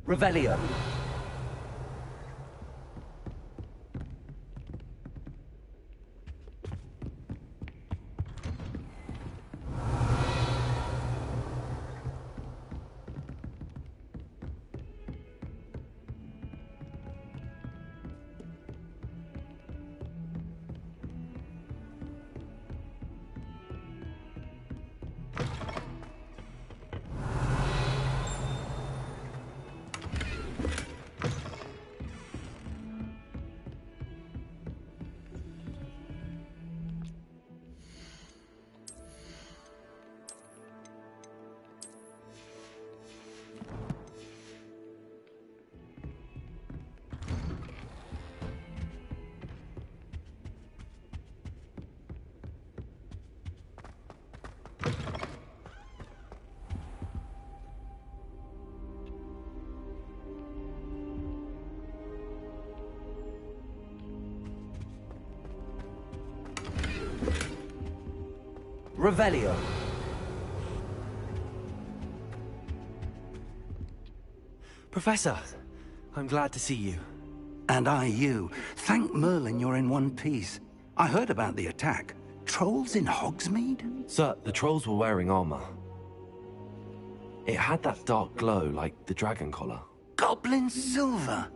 Revelio. Revelio. Professor, I'm glad to see you. And I you. Thank Merlin you're in one piece. I heard about the attack. Trolls in Hogsmeade? Sir, the trolls were wearing armor. It had that dark glow like the dragon collar. Goblin silver.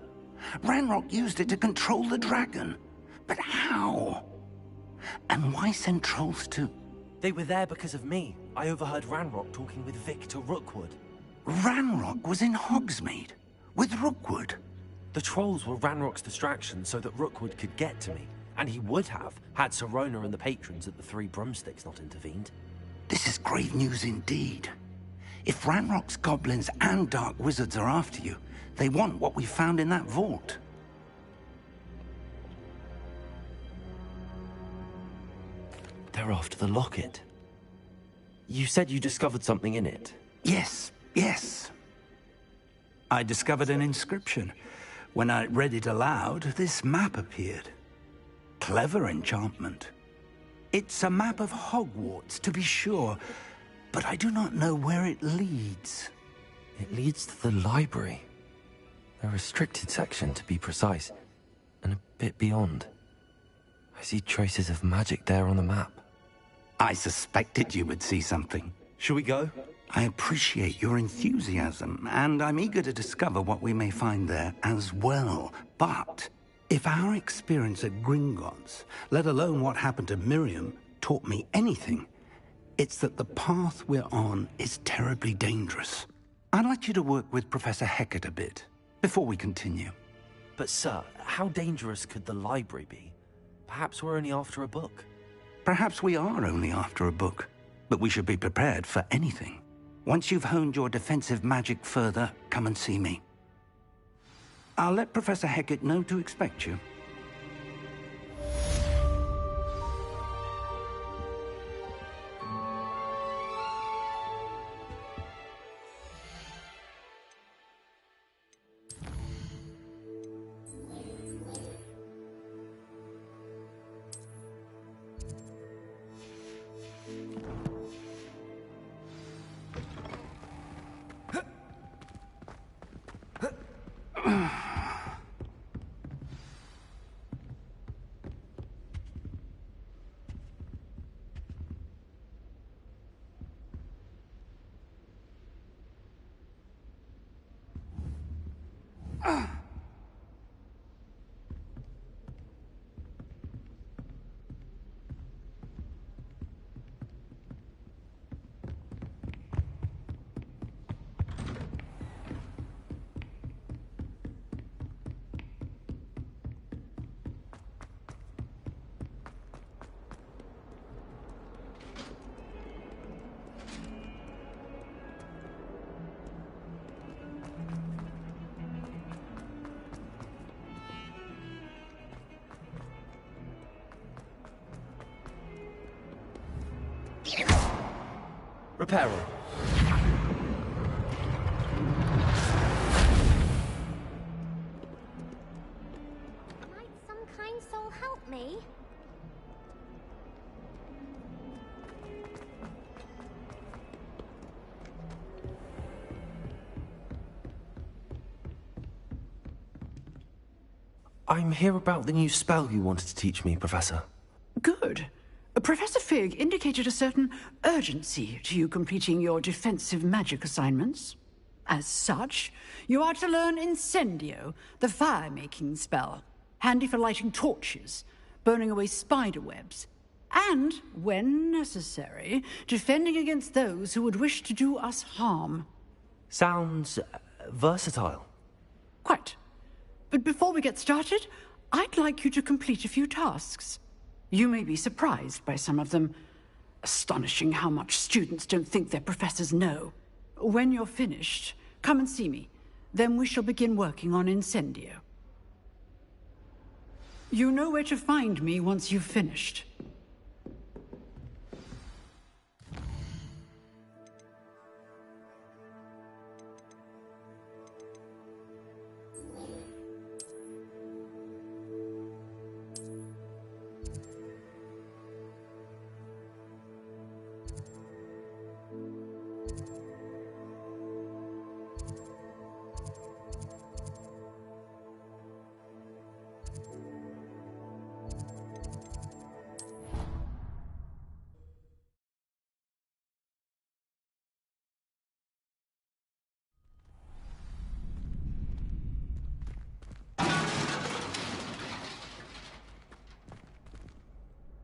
Ranrock used it to control the dragon. But how? And why send trolls to... They were there because of me. I overheard Ranrock talking with Victor Rookwood. Ranrock was in Hogsmeade? With Rookwood? The trolls were Ranrock's distraction so that Rookwood could get to me. And he would have, had Sirona and the patrons at the Three Broomsticks not intervened. This is grave news indeed. If Ranrock's goblins and dark wizards are after you, they want what we found in that vault. They're after the locket. You said you discovered something in it. Yes. I discovered an inscription. When I read it aloud, this map appeared. Clever enchantment. It's a map of Hogwarts, to be sure, but I do not know where it leads. It leads to the library. A restricted section, to be precise, and a bit beyond. I see traces of magic there on the map. I suspected you would see something. Shall we go? I appreciate your enthusiasm, and I'm eager to discover what we may find there as well. But if our experience at Gringotts, let alone what happened to Miriam, taught me anything, it's that the path we're on is terribly dangerous. I'd like you to work with Professor Hecat a bit, before we continue. But sir, how dangerous could the library be? Perhaps we're only after a book. Perhaps we are only after a book, but we should be prepared for anything. Once you've honed your defensive magic further, come and see me. I'll let Professor Hecat know to expect you. Reparo. Might some kind soul help me? I'm here about the new spell you wanted to teach me, Professor. Good. Professor Fig indicated a certain urgency to you completing your defensive magic assignments. As such, you are to learn Incendio, the fire-making spell, handy for lighting torches, burning away spider webs, and, when necessary, defending against those who would wish to do us harm. Sounds versatile. Quite. But before we get started, I'd like you to complete a few tasks. You may be surprised by some of them. Astonishing how much students don't think their professors know. When you're finished, come and see me. Then we shall begin working on Incendio. You know where to find me once you've finished.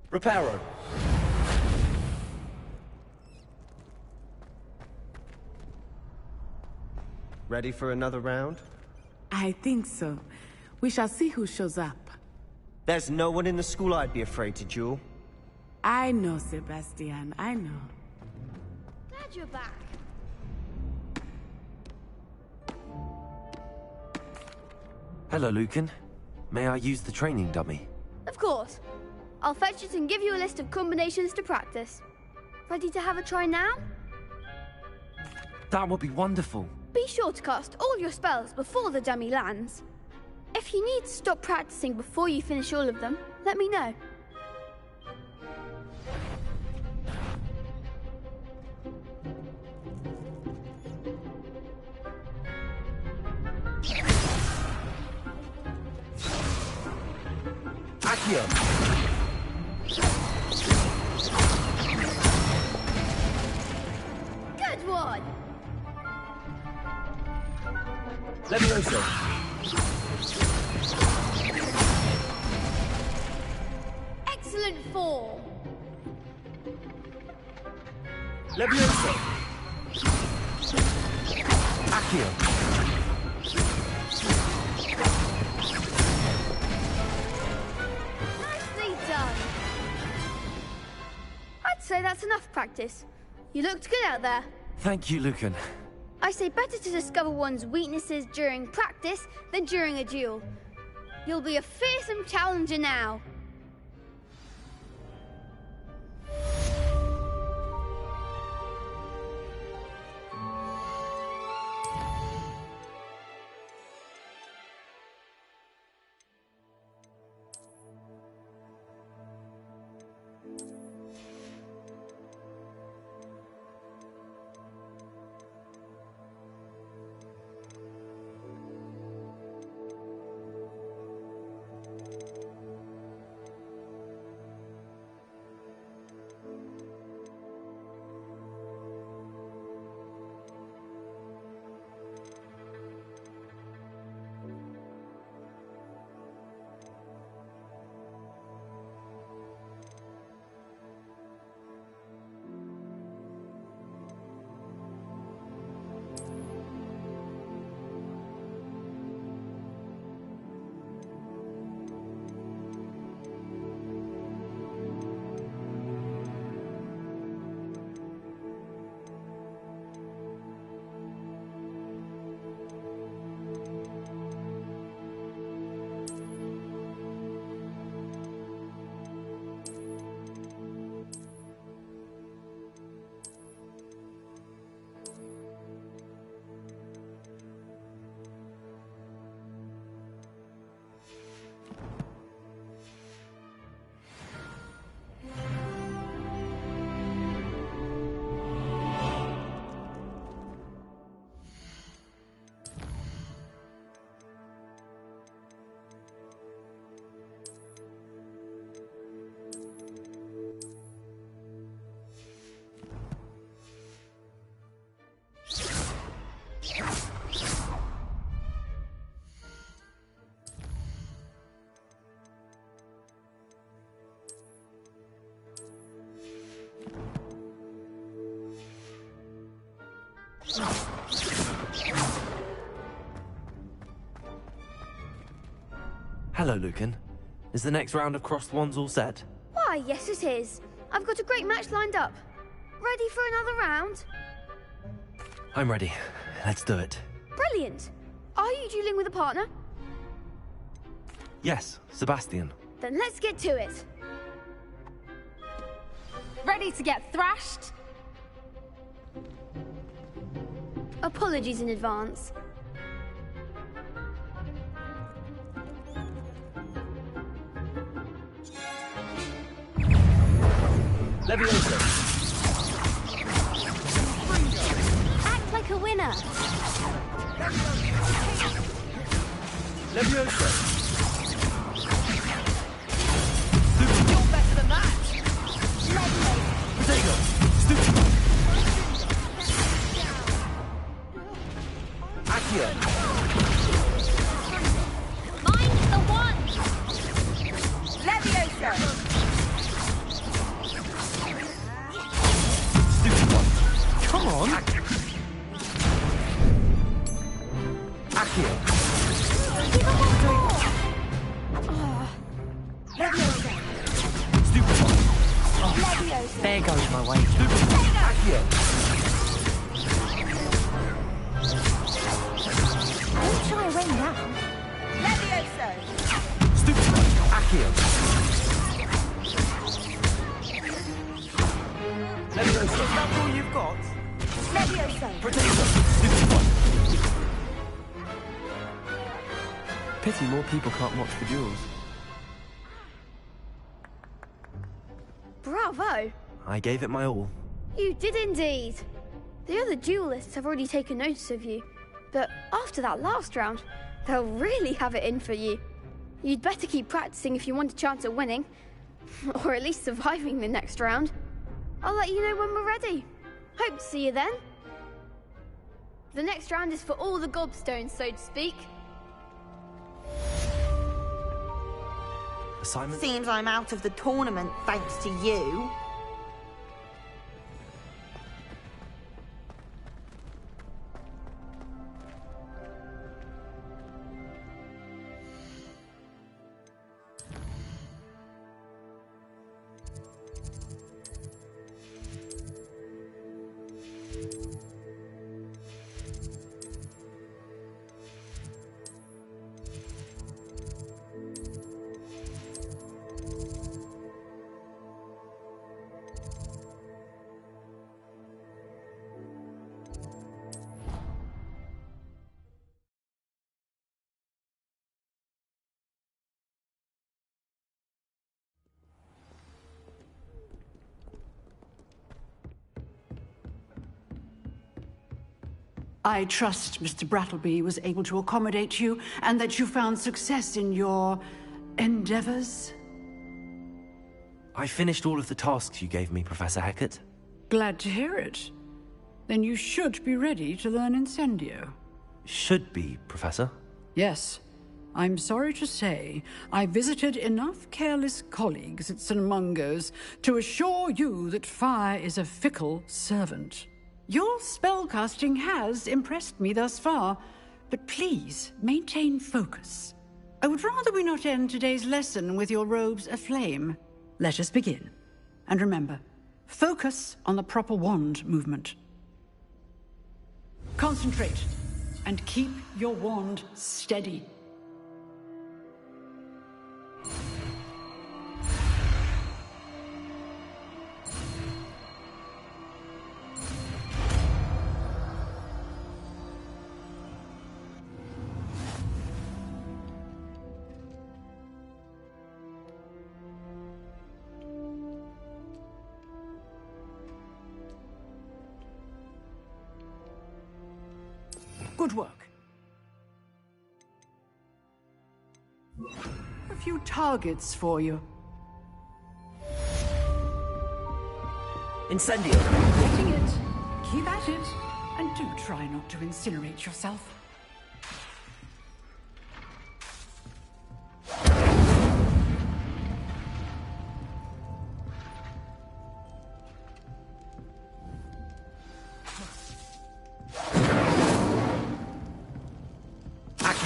Reparo. Ready for another round? I think so. We shall see who shows up. There's no one in the school I'd be afraid to duel. I know, Sebastian, I know. Glad you're back. Hello, Lucan. May I use the training dummy? Of course. I'll fetch it and give you a list of combinations to practice. Ready to have a try now? That would be wonderful. Be sure to cast all your spells before the dummy lands. If you need to stop practicing before you finish all of them, let me know. Accio! Good one! Levioso! Excellent form! Levioso! Accio! Nicely done! I'd say that's enough practice. You looked good out there. Thank you, Lucan. I say better to discover one's weaknesses during practice than during a duel. You'll be a fearsome challenger now. Hello, Lucan. Is the next round of crossed wands all set? Why, yes it is. I've got a great match lined up. Ready for another round? I'm ready. Let's do it. Brilliant. Are you dueling with a partner? Yes, Sebastian. Then let's get to it. Ready to get thrashed? Apologies in advance. Leviosa. Act like a winner. Leviosa. You're better than that. Protego. Stupid. Accio. Mind the one. Leviosa. Stupid one. Come on! Accio. Stupid one. There goes my wager. Accio. Don't try a win now. Leviosa. Stupid one. Accio. Leviosa. Is that all you've got? Leviosa. Protego. Stupid one. Pity more people can't watch the duels. Bravo. I gave it my all. You did indeed. The other duelists have already taken notice of you. But after that last round, they'll really have it in for you. You'd better keep practicing if you want a chance at winning. Or at least surviving the next round. I'll let you know when we're ready. Hope to see you then. The next round is for all the gobstones, so to speak. Assignment? Seems I'm out of the tournament thanks to you. I trust Mr. Brattleby was able to accommodate you and that you found success in your endeavors. I finished all of the tasks you gave me, Professor Hecat. Glad to hear it. Then you should be ready to learn Incendio. Should be, Professor. Yes. I'm sorry to say, I visited enough careless colleagues at St. Mungo's to assure you that fire is a fickle servant. Your spellcasting has impressed me thus far, but please maintain focus. I would rather we not end today's lesson with your robes aflame. Let us begin. And remember, focus on the proper wand movement. Concentrate, and keep your wand steady. Good work. A few targets for you. Incendio! Getting it. Keep at it. And do try not to incinerate yourself.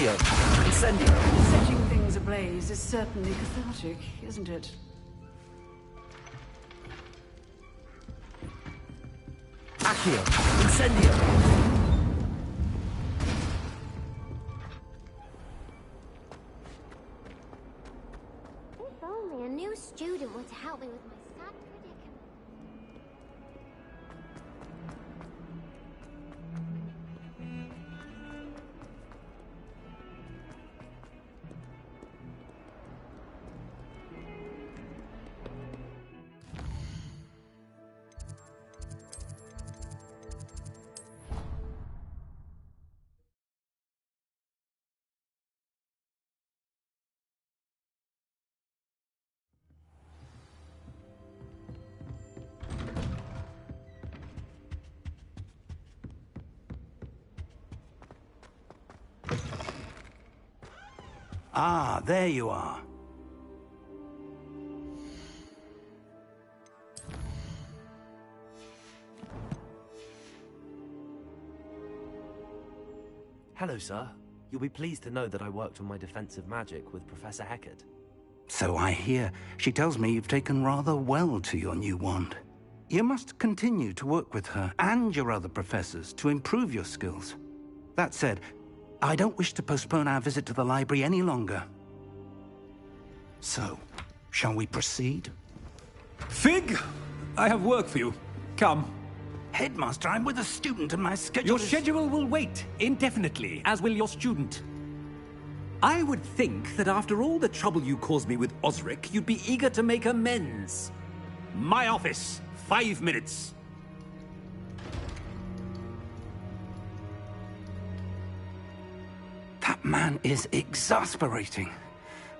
Accio! Incendio! Setting things ablaze is certainly cathartic, isn't it? Accio! Incendio! If only a new student were to help me with my sad predicament. Ah, there you are. Hello, sir. You'll be pleased to know that I worked on my defensive magic with Professor Heckard. So I hear. She tells me you've taken rather well to your new wand. You must continue to work with her and your other professors to improve your skills. That said, I don't wish to postpone our visit to the library any longer. So, shall we proceed? Fig, I have work for you. Come. Headmaster, I'm with a student and my schedule Your is... schedule will wait indefinitely, as will your student. I would think that after all the trouble you caused me with Osric, you'd be eager to make amends. My office, 5 minutes. That man is exasperating.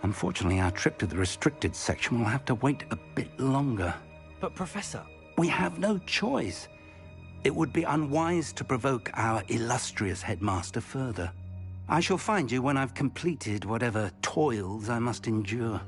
Unfortunately, our trip to the restricted section will have to wait a bit longer. But, Professor... We have no choice. It would be unwise to provoke our illustrious headmaster further. I shall find you when I've completed whatever toils I must endure.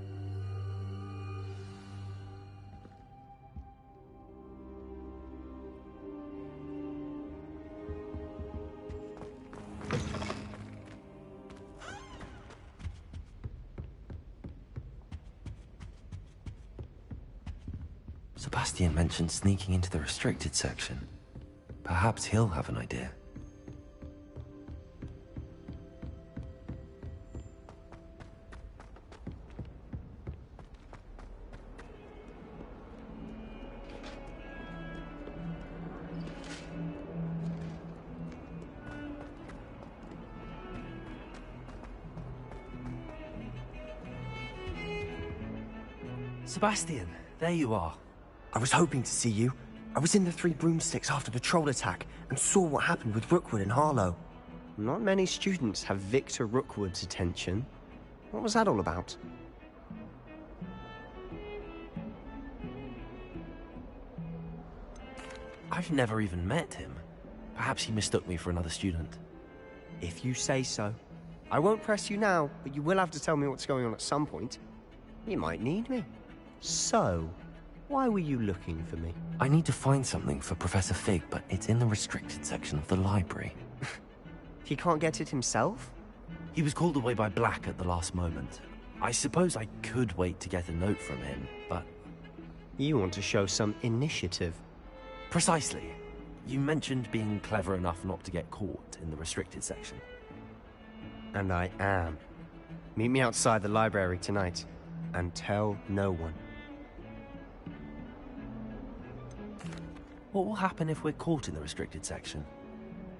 Sebastian mentioned sneaking into the restricted section. Perhaps he'll have an idea. Sebastian, There you are. I was hoping to see you. I was in the Three Broomsticks after the troll attack and saw what happened with Rookwood and Harlow. Not many students have Victor Rookwood's attention. What was that all about? I've never even met him. Perhaps he mistook me for another student. If you say so. I won't press you now, but you will have to tell me what's going on at some point. You might need me. So, why were you looking for me? I need to find something for Professor Fig, but it's in the restricted section of the library. He can't get it himself? He was called away by Black at the last moment. I suppose I could wait to get a note from him, but... You want to show some initiative. Precisely. You mentioned being clever enough not to get caught in the restricted section. And I am. Meet me outside the library tonight, and tell no one. What will happen if we're caught in the restricted section?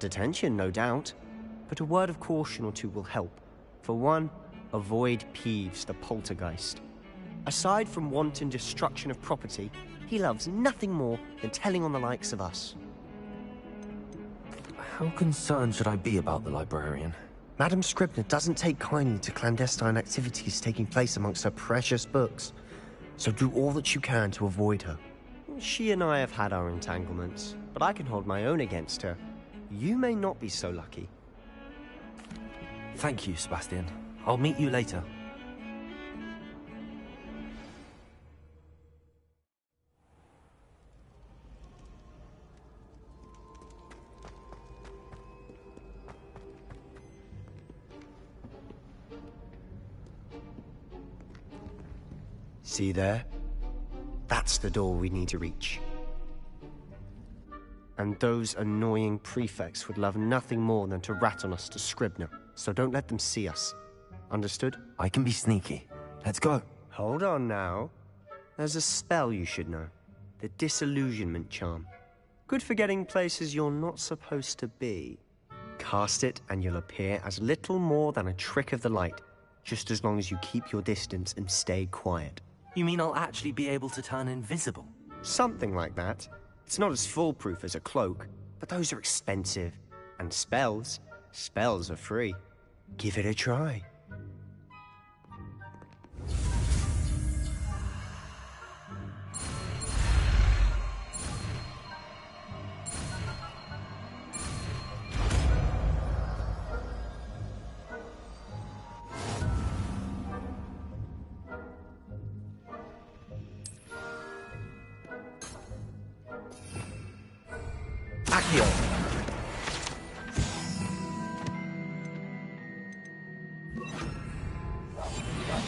Detention, no doubt. But a word of caution or two will help. For one, avoid Peeves, the poltergeist. Aside from wanton destruction of property, he loves nothing more than telling on the likes of us. How concerned should I be about the librarian? Madame Scribner doesn't take kindly to clandestine activities taking place amongst her precious books, so do all that you can to avoid her. She and I have had our entanglements, but I can hold my own against her. You may not be so lucky. Thank you, Sebastian. I'll meet you later. See there? That's the door we need to reach. And those annoying prefects would love nothing more than to rat on us to Scribner, so don't let them see us. Understood? I can be sneaky. Let's go. Hold on now. There's a spell you should know. The Disillusionment Charm. Good for getting places you're not supposed to be. Cast it and you'll appear as little more than a trick of the light, just as long as you keep your distance and stay quiet. You mean I'll actually be able to turn invisible? Something like that. It's not as foolproof as a cloak, but those are expensive. And spells are free. Give it a try.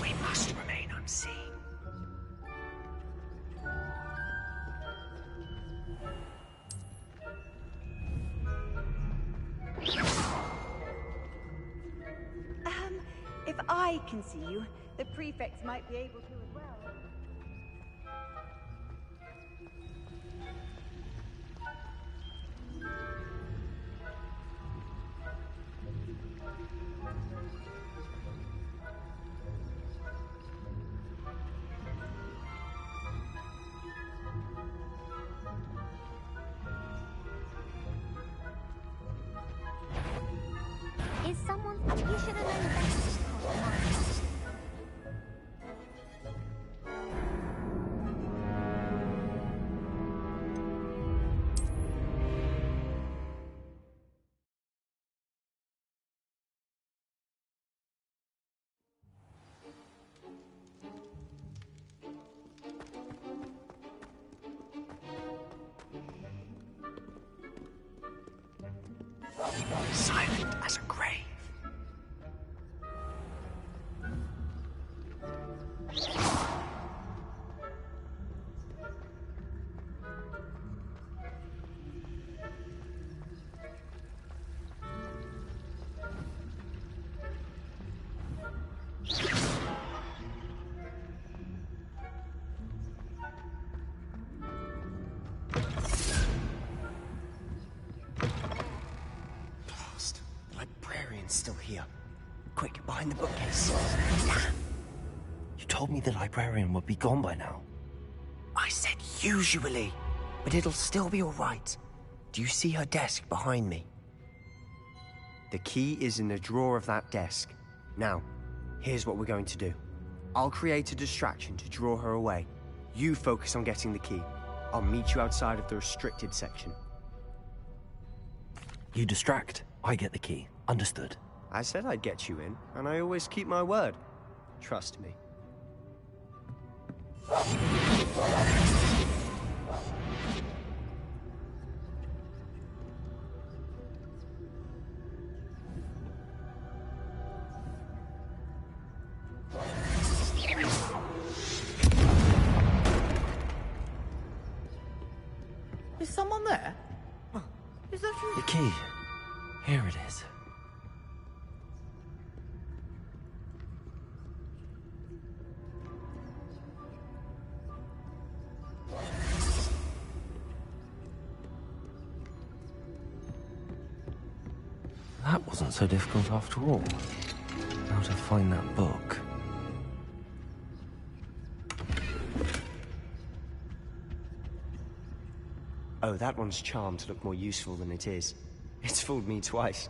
We must remain unseen. If I can see you, the prefects might be able to as well. Is someone... You should have known better. Silent as a grave. Still here. Quick, behind the bookcase. You told me the librarian would be gone by now. I said usually, but it'll still be all right. Do you see her desk behind me? The key is in the drawer of that desk. Now, here's what we're going to do. I'll create a distraction to draw her away. You focus on getting the key. I'll meet you outside of the restricted section. You distract. I get the key. Understood. I said I'd get you in, and I always keep my word. Trust me. Is someone there? Is that you? The key. Here it is. That wasn't so difficult after all. Now to find that book. Oh, that one's charmed to look more useful than it is. It's fooled me twice.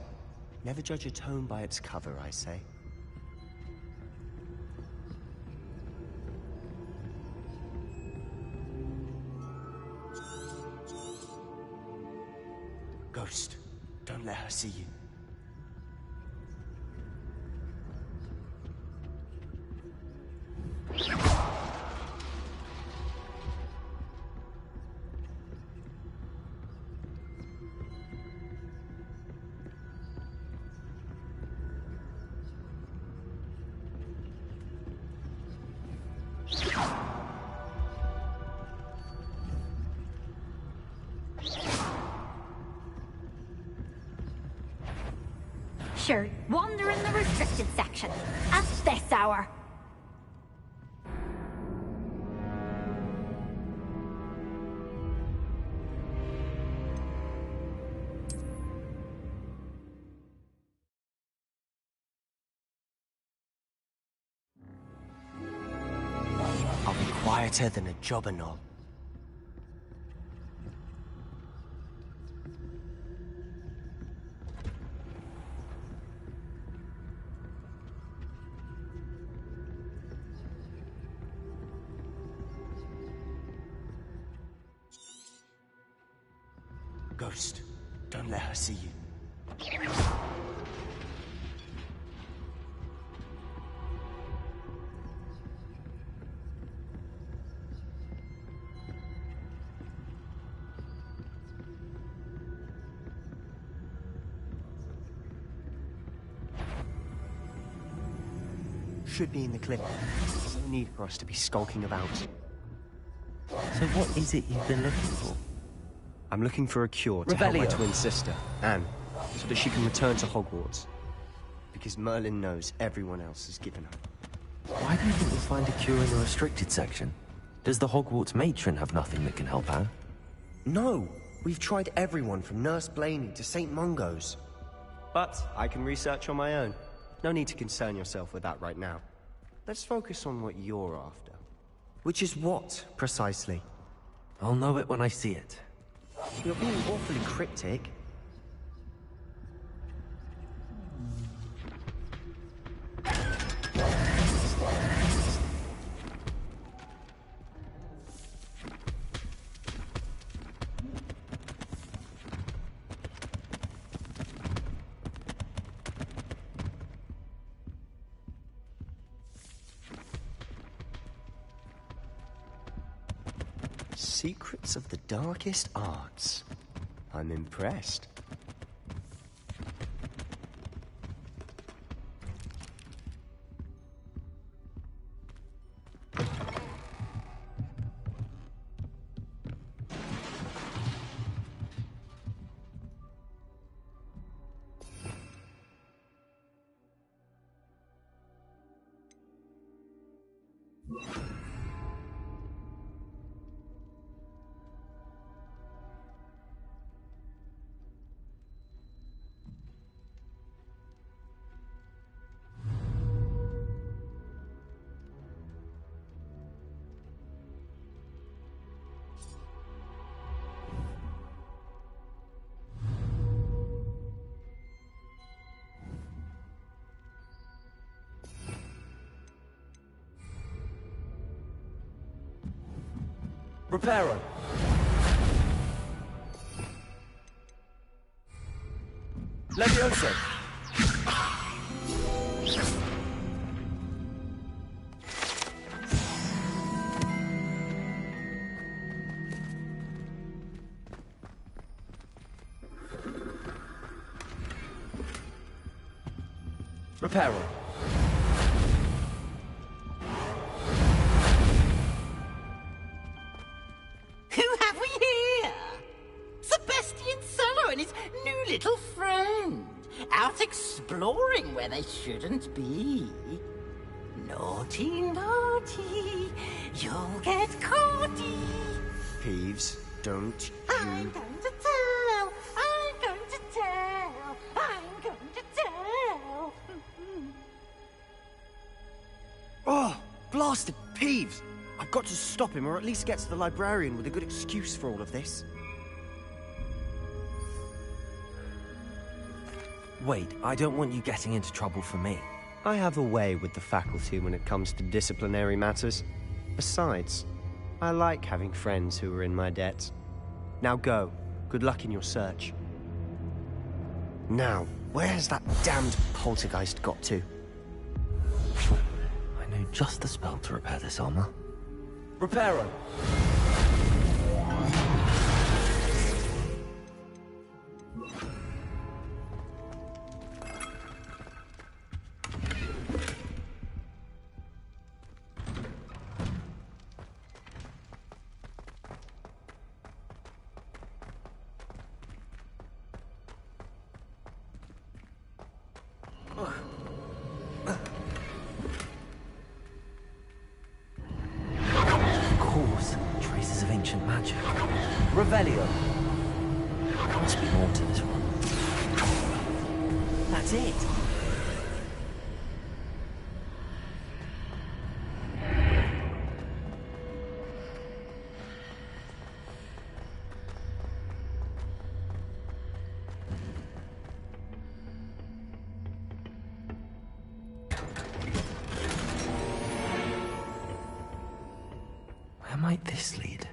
Never judge a tome by its cover, I say. Ghost, don't let her see you. sure, wander in the restricted section at this hour. I'll be quieter than a jobberknoll. Ghost, don't let her see you. Should be in the clip. There's no need for us to be skulking about. So what is it you've been looking for? I'm looking for a cure to help my Revelio. twin sister, Anne, so that she can return to Hogwarts. Because Merlin knows everyone else has given up. Why do you think we'll find a cure in the restricted section? Does the Hogwarts matron have nothing that can help Anne? No! We've tried everyone from Nurse Blaney to St. Mungo's. But I can research on my own. No need to concern yourself with that right now. Let's focus on what you're after. Which is what, precisely? I'll know it when I see it. You're being awfully cryptic. Secrets of the darkest arts. I'm impressed. Reparo. Levioso. Reparo. Who have we here? Sebastian Cello and his new little friend. Out exploring where they shouldn't be. Naughty, naughty. You'll get caughty. Peeves, don't I'm you... going to tell. I'm going to tell. I'm going to tell. Oh, blasted Peeves! I've got to stop him, or at least get to the librarian with a good excuse for all of this. Wait, I don't want you getting into trouble for me. I have a way with the faculty when it comes to disciplinary matters. Besides, I like having friends who are in my debt. Now go. Good luck in your search. Now, where's that damned poltergeist got to? I know just the spell to repair this armor. Reparo. Magic. Revelio. There must be more to this one. That's it. Where might this lead?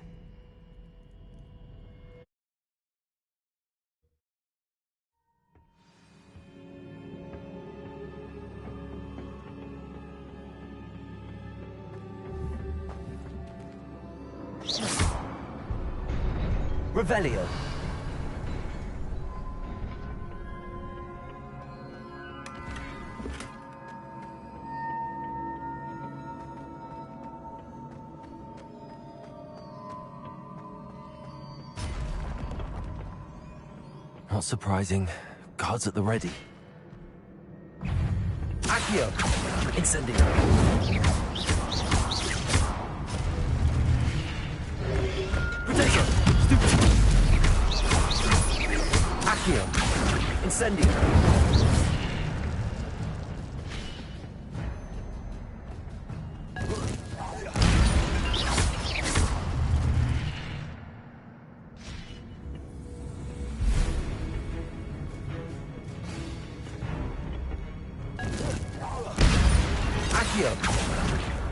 Revelio. Not surprising. Guards at the ready. Accio. Incendio. Potato. Stupid. Accio. Incendio. Accio.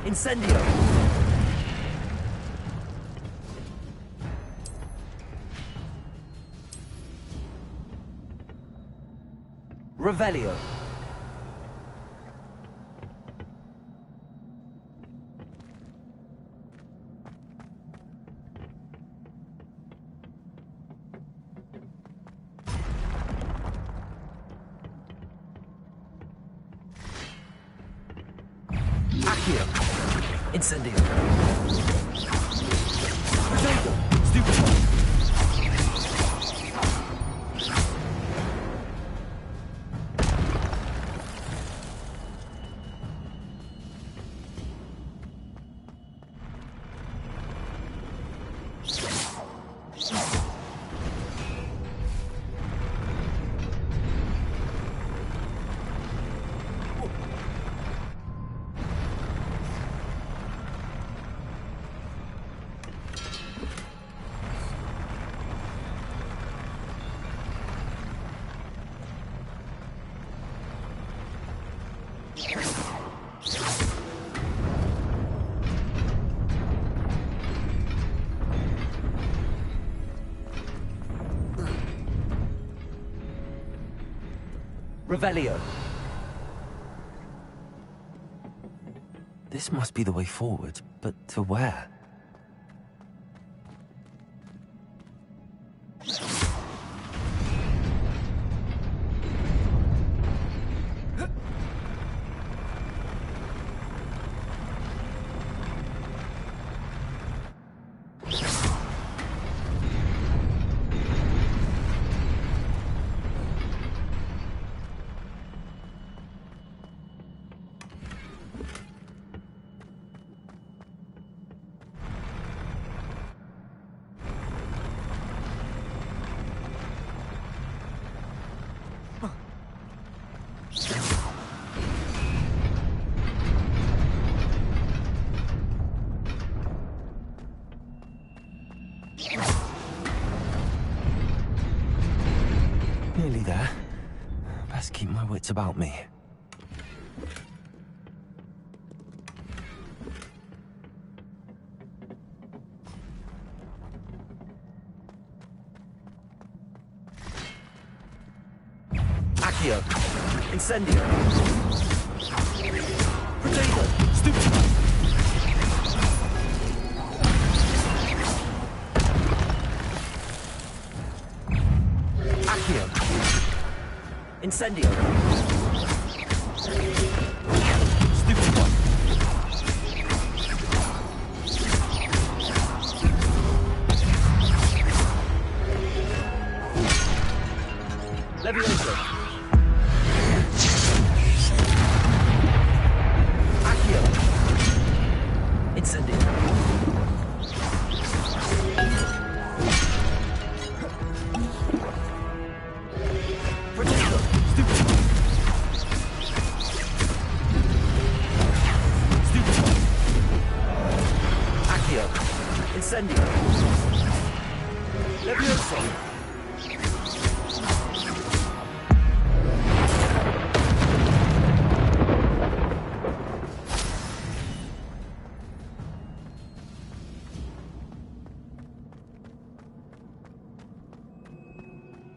Incendio. Revelio. Accio. Incendio. Potato. Stupid. Revelio. This must be the way forward, but to where? Nearly there. Best keep my wits about me. Accio. Incendio. Potato. Stupid. Accio. Incendio. Stupid one. Levioso. Accio. Incendio. from?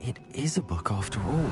It is a book after all.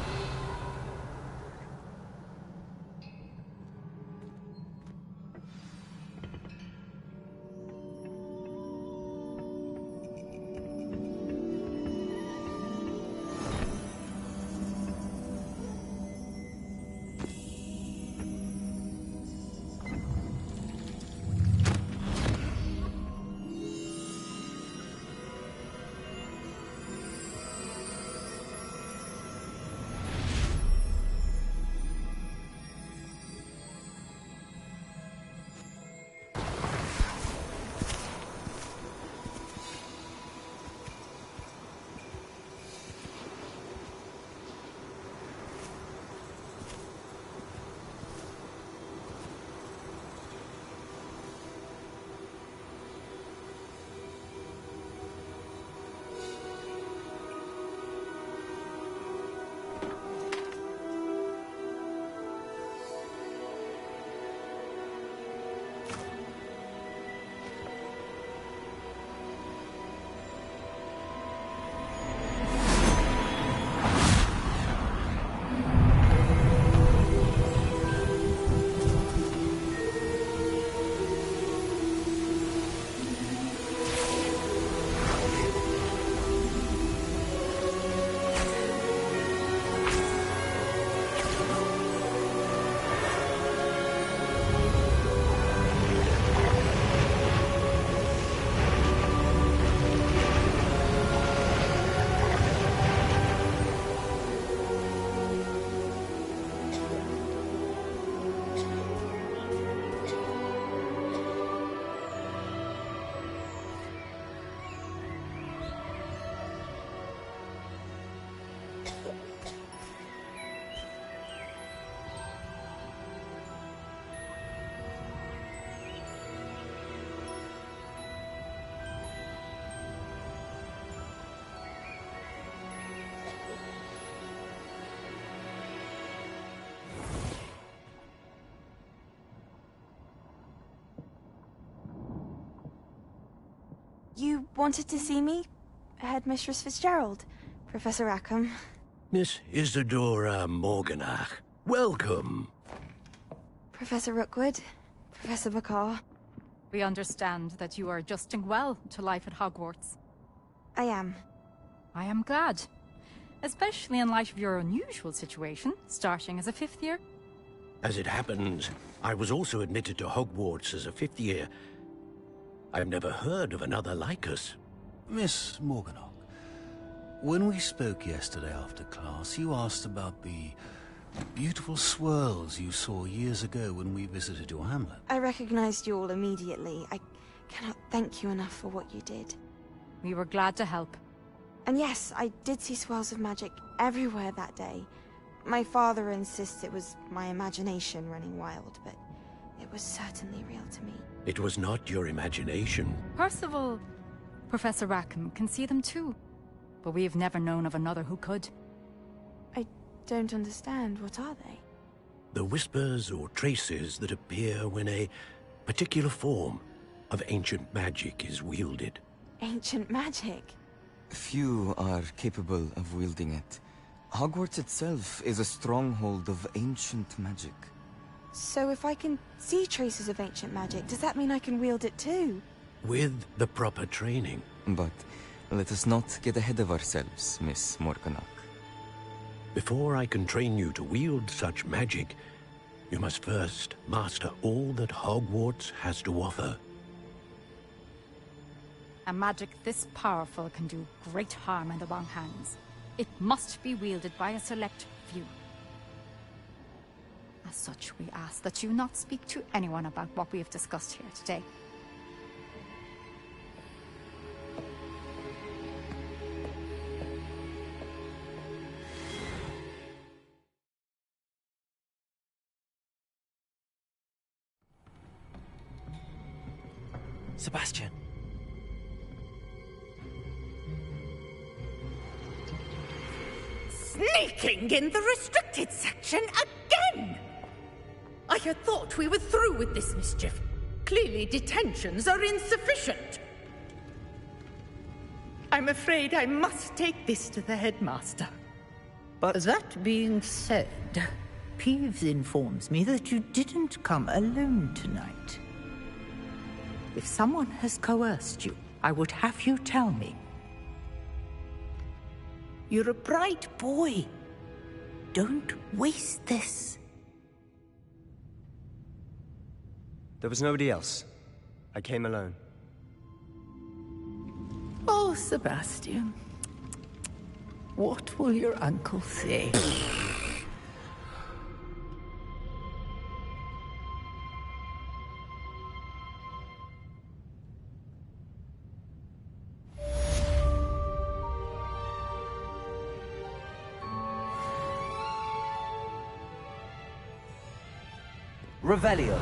You wanted to see me? Headmistress Fitzgerald, Professor Rackham. Miss Isadora Morganach, welcome. Professor Rookwood, Professor Bakar. We understand that you are adjusting well to life at Hogwarts. I am. I am glad. Especially in light of your unusual situation, starting as a 5th year. As it happens, I was also admitted to Hogwarts as a 5th year. I've never heard of another like us. Miss Morganach, when we spoke yesterday after class, you asked about the beautiful swirls you saw years ago when we visited your hamlet. I recognized you all immediately. I cannot thank you enough for what you did. We were glad to help. And yes, I did see swirls of magic everywhere that day. My father insists it was my imagination running wild, but it was certainly real to me. It was not your imagination. Percival, Professor Rackham can see them too. But we have never known of another who could. I don't understand. What are they? The whispers or traces that appear when a particular form of ancient magic is wielded. Ancient magic? Few are capable of wielding it. Hogwarts itself is a stronghold of ancient magic. So if I can see traces of ancient magic, does that mean I can wield it too? With the proper training. But let us not get ahead of ourselves, Miss Morganach. Before I can train you to wield such magic, you must first master all that Hogwarts has to offer. A magic this powerful can do great harm in the wrong hands. It must be wielded by a select few. As such, we ask that you not speak to anyone about what we have discussed here today. Sebastian. Sneaking in the restricted section again! I had thought we were through with this mischief. Clearly detentions are insufficient. I'm afraid I must take this to the headmaster. But that being said, Peeves informs me that you didn't come alone tonight. If someone has coerced you, I would have you tell me. You're a bright boy. Don't waste this. there was nobody else. I came alone. Oh, Sebastian. What will your uncle say? Revelio.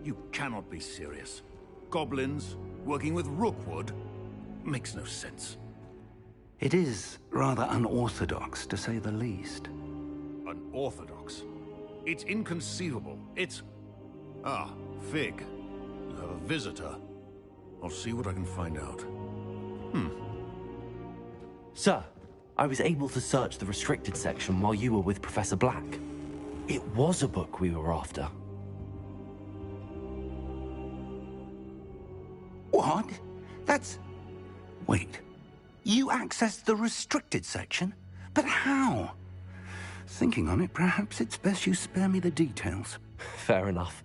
You cannot be serious. Goblins working with Rookwood makes no sense. It is rather unorthodox, to say the least. Unorthodox? It's inconceivable. It's... Ah, Fig. You have a visitor. I'll see what I can find out. Sir, I was able to search the restricted section while you were with Professor Black. It was a book we were after. What? That's... Wait. You accessed the restricted section? But how? Thinking on it, perhaps it's best you spare me the details. Fair enough.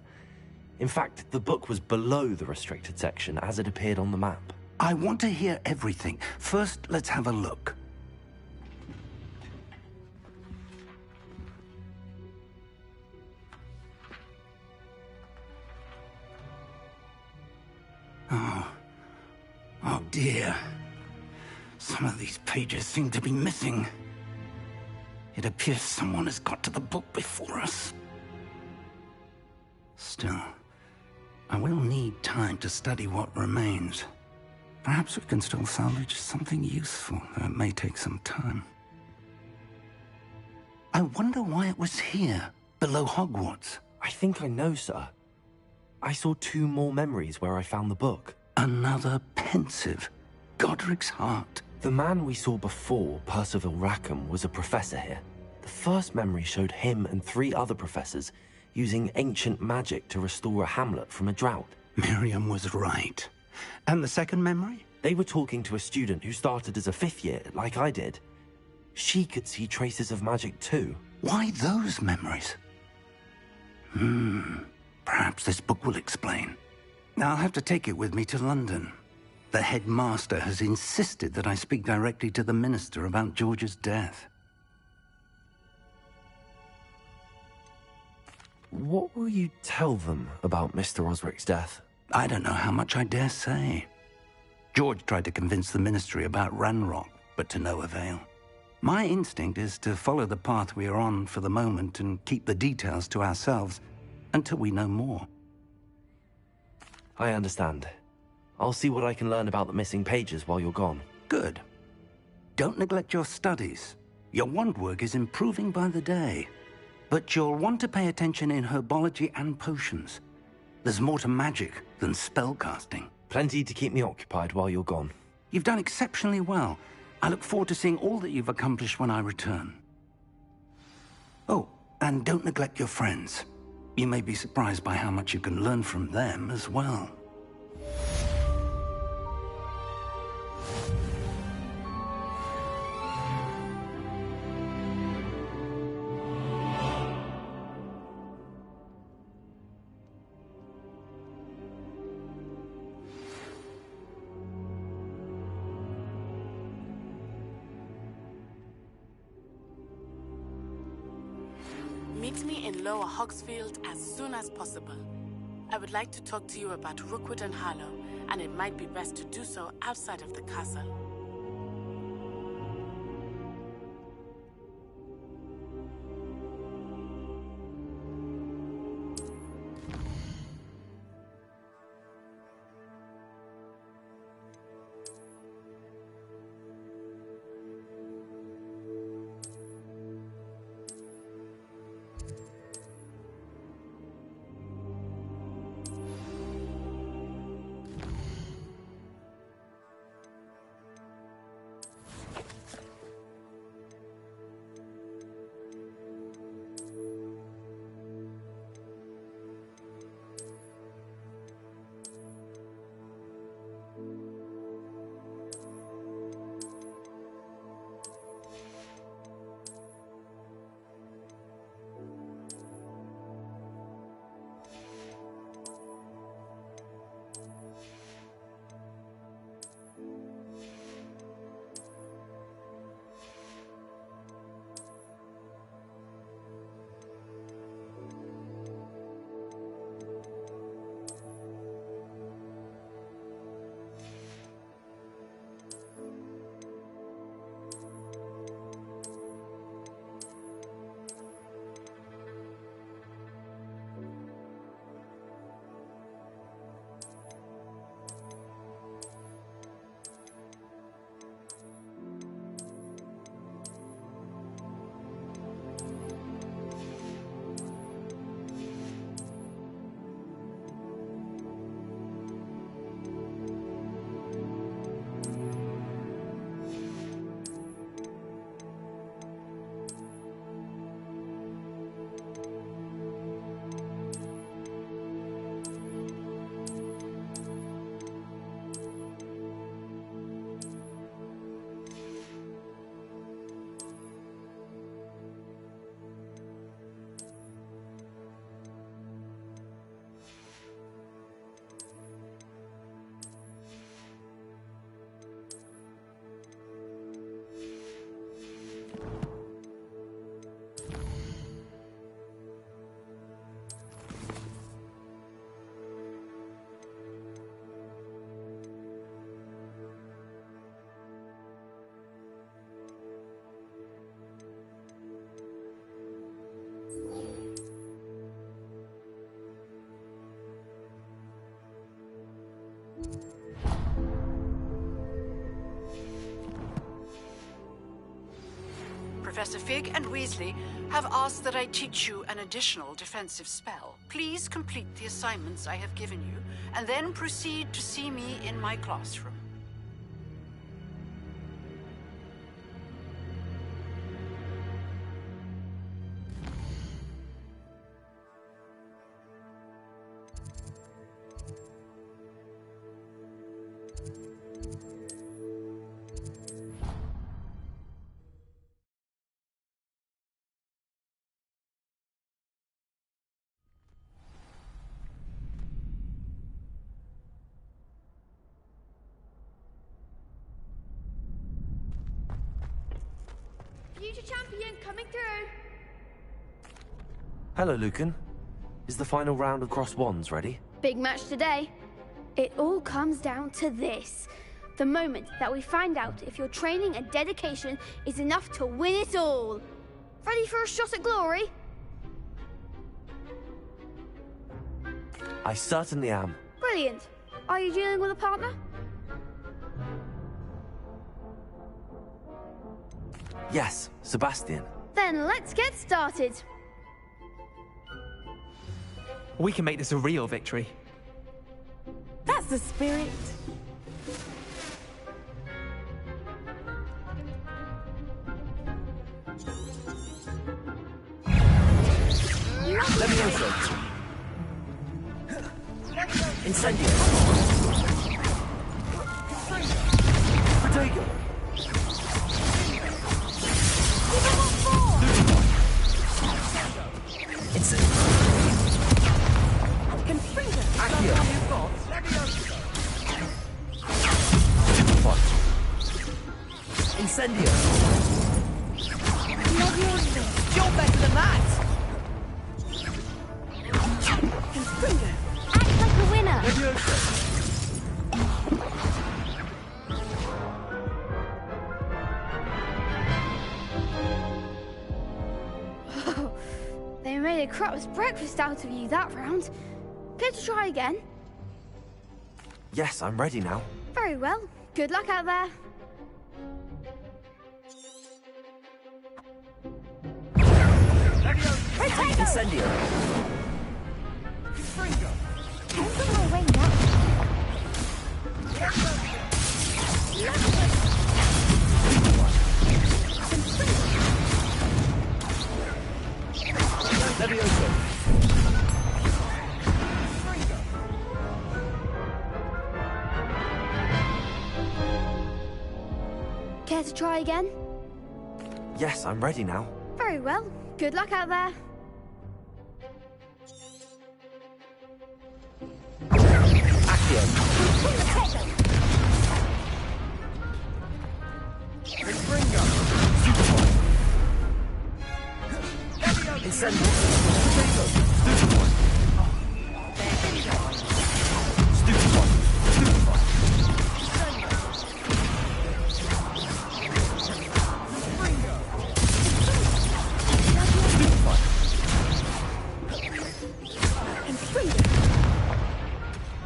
In fact, the book was below the restricted section as it appeared on the map. I want to hear everything. First, let's have a look. Oh dear. Some of these pages seem to be missing. It appears someone has got to the book before us. Still, I will need time to study what remains. Perhaps we can still salvage something useful, though it may take some time. I wonder why it was here, below Hogwarts. I think I know, sir. I saw 2 more memories where I found the book. Another pensive. Godric's heart. The man we saw before, Percival Rackham, was a professor here. The first memory showed him and 3 other professors using ancient magic to restore a hamlet from a drought. Miriam was right. And the second memory? They were talking to a student who started as a 5th year, like I did. She could see traces of magic too. Why those memories? Perhaps this book will explain. I'll have to take it with me to London. The headmaster has insisted that I speak directly to the minister about George's death. What will you tell them about Mr. Osric's death? I don't know how much I dare say. George tried to convince the ministry about Ranrock, but to no avail. My instinct is to follow the path we are on for the moment and keep the details to ourselves until we know more. I understand. I'll see what I can learn about the missing pages while you're gone. Good. Don't neglect your studies. Your wand work is improving by the day. But you'll want to pay attention in herbology and potions. There's more to magic than spellcasting. Plenty to keep me occupied while you're gone. You've done exceptionally well. I look forward to seeing all that you've accomplished when I return. Oh, and don't neglect your friends. You may be surprised by how much you can learn from them as well. Meet me in Lower Hogsfield as soon as possible. I would like to talk to you about Rookwood and Harlow, and it might be best to do so outside of the castle. Professor Fig and Weasley have asked that I teach you an additional defensive spell. Please complete the assignments I have given you, and then proceed to see me in my classroom. Future champion coming through. Hello, Lucan. Is the final round of Cross Wands ready? Big match today. It all comes down to this. The moment that we find out if your training and dedication is enough to win it all. Ready for a shot at glory? I certainly am. Brilliant. Are you dealing with a partner? Yes, Sebastian. Then let's get started. We can make this a real victory. That's the spirit. Levioso. Incendio. Protego. Accio. Incendio. You're better than that. Act like a winner. They made a crap's breakfast out of you that round. Care to try again? Yes, I'm ready now. Very well. Good luck out there. Incendio. Levioso. Care to try again? Yes, I'm ready now. Very well. Good luck out there. Accio. Incendio.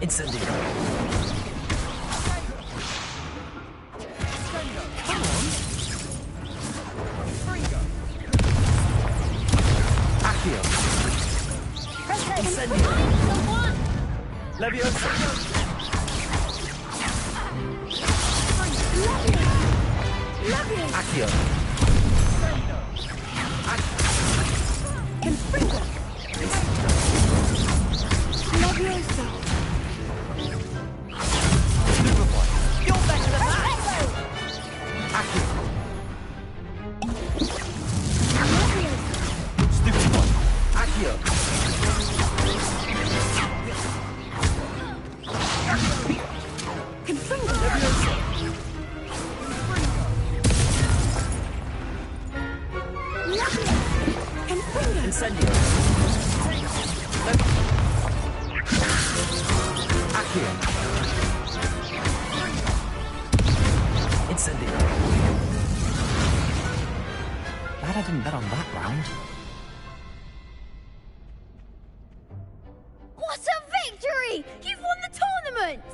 Incendio. Accio. Incendio. Levioso. Accio. Confringo. Levioso. You're better than that. Accio. Stupid one. Accio. Confringo. Levioso. Confringo. Incendio. Accio. Incendio. Glad I didn't bet on that round. What a victory! You've won the tournament!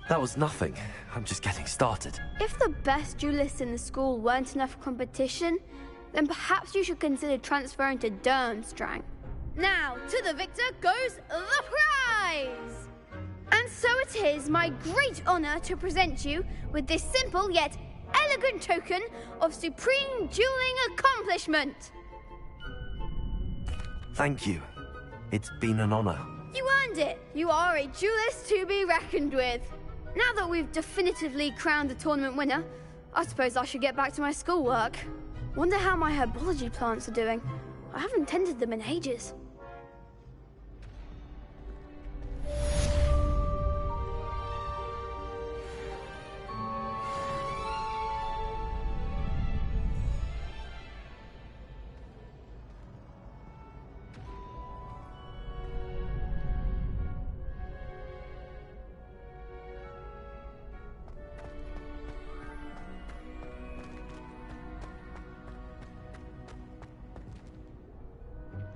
That was nothing. I'm just getting started. If the best duelists in the school weren't enough for competition, then perhaps you should consider transferring to Durmstrang. Now, to the victor goes the prize! And so it is my great honor to present you with this simple yet elegant token of supreme dueling accomplishment. Thank you. It's been an honor. You earned it. You are a duelist to be reckoned with. Now that we've definitively crowned the tournament winner, I suppose I should get back to my schoolwork. Wonder how my herbology plants are doing. I haven't tended them in ages.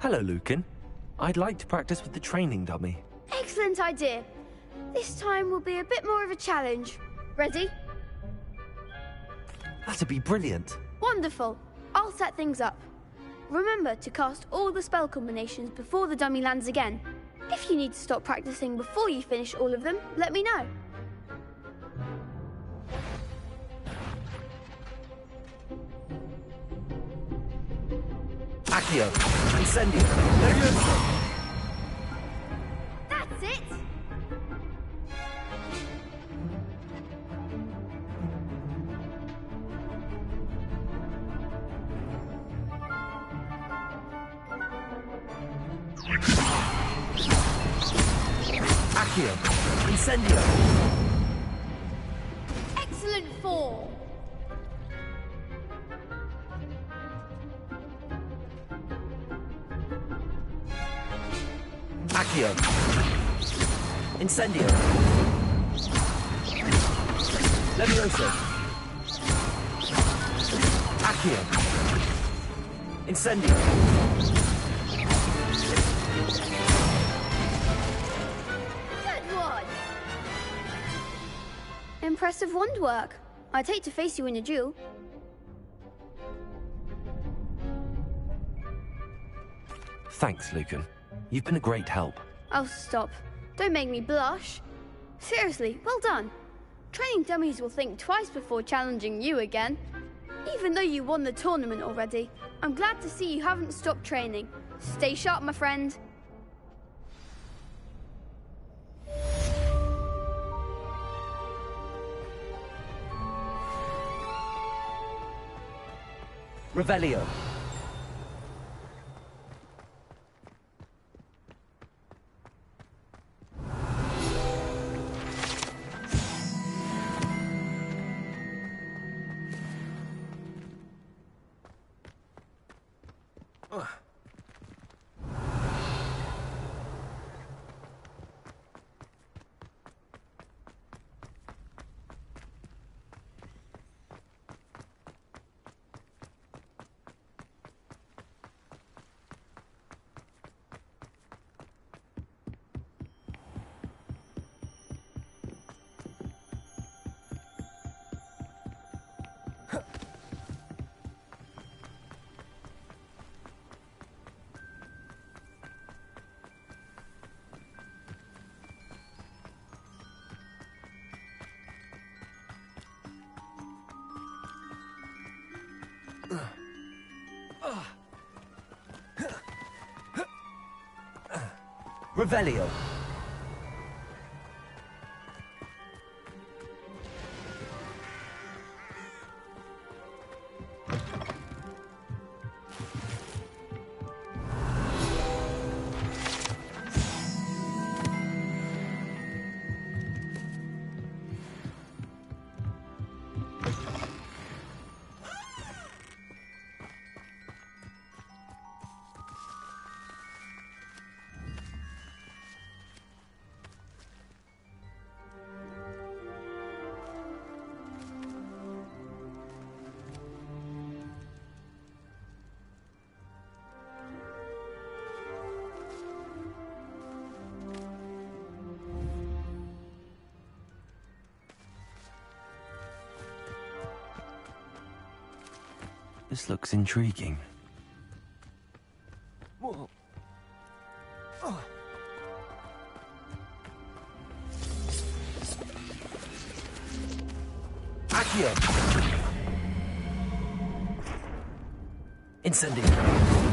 Hello, Lucan. I'd like to practice with the training dummy. Excellent idea. This time will be a bit more of a challenge. Ready? That'd be brilliant. Wonderful. I'll set things up. Remember to cast all the spell combinations before the dummy lands again. If you need to stop practicing before you finish all of them, let me know. Accio! Incendio! Levioso! That's it! Accio! Incendio! Excellent form! Accio! Incendio! Levioso! Accio! Incendio! Good one! Impressive wand work. I'd hate to face you in a duel. Thanks, Lucan. You've been a great help. Oh, stop. Don't make me blush. Seriously, well done. Training dummies will think twice before challenging you again. Even though you won the tournament already, I'm glad to see you haven't stopped training. Stay sharp, my friend. Revelio! Revelio! This looks intriguing. Whoa. Accio! Incendio!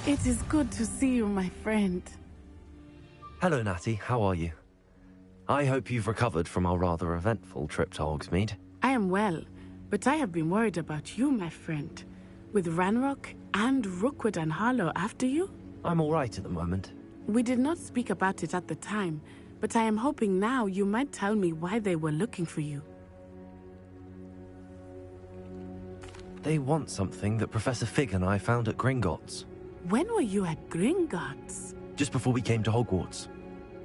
It is good to see you, my friend. Hello, Natty. How are you? I hope you've recovered from our rather eventful trip to Hogsmeade. I am well, but I have been worried about you, my friend. With Ranrock and Rookwood and Harlow after you? I'm all right at the moment. We did not speak about it at the time, but I am hoping now you might tell me why they were looking for you. They want something that Professor Fig and I found at Gringotts. When were you at Gringotts? Just before we came to Hogwarts.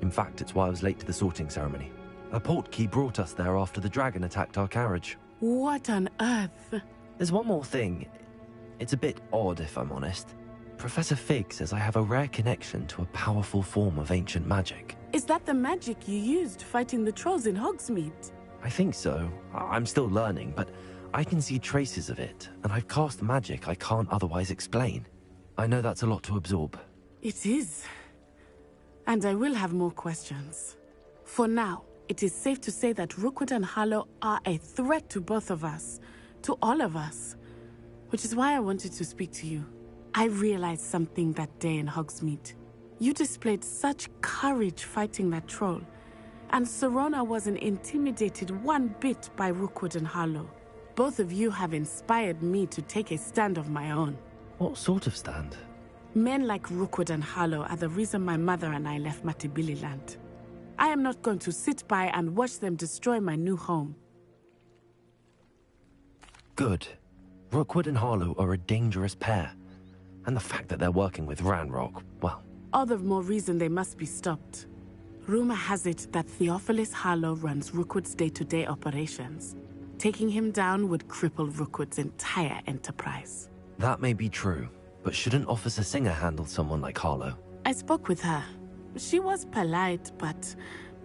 In fact, it's why I was late to the sorting ceremony. A portkey brought us there after the dragon attacked our carriage. What on earth? There's one more thing. It's a bit odd, if I'm honest. Professor Fig says I have a rare connection to a powerful form of ancient magic. Is that the magic you used fighting the trolls in Hogsmeade? I think so. I'm still learning, but I can see traces of it, and I've cast magic I can't otherwise explain. I know that's a lot to absorb. It is. And I will have more questions. For now, it is safe to say that Rookwood and Harlow are a threat to both of us, to all of us. Which is why I wanted to speak to you. I realized something that day in Hogsmeade. You displayed such courage fighting that troll, and Serona wasn't intimidated one bit by Rookwood and Harlow. Both of you have inspired me to take a stand of my own. What sort of stand? Men like Rookwood and Harlow are the reason my mother and I left Matibili land. I am not going to sit by and watch them destroy my new home. Good. Rookwood and Harlow are a dangerous pair. And the fact that they're working with Ranrock, well... All the more reason they must be stopped. Rumor has it that Theophilus Harlow runs Rookwood's day-to-day operations. Taking him down would cripple Rookwood's entire enterprise. That may be true, but shouldn't Officer Singer handle someone like Harlow? I spoke with her. She was polite, but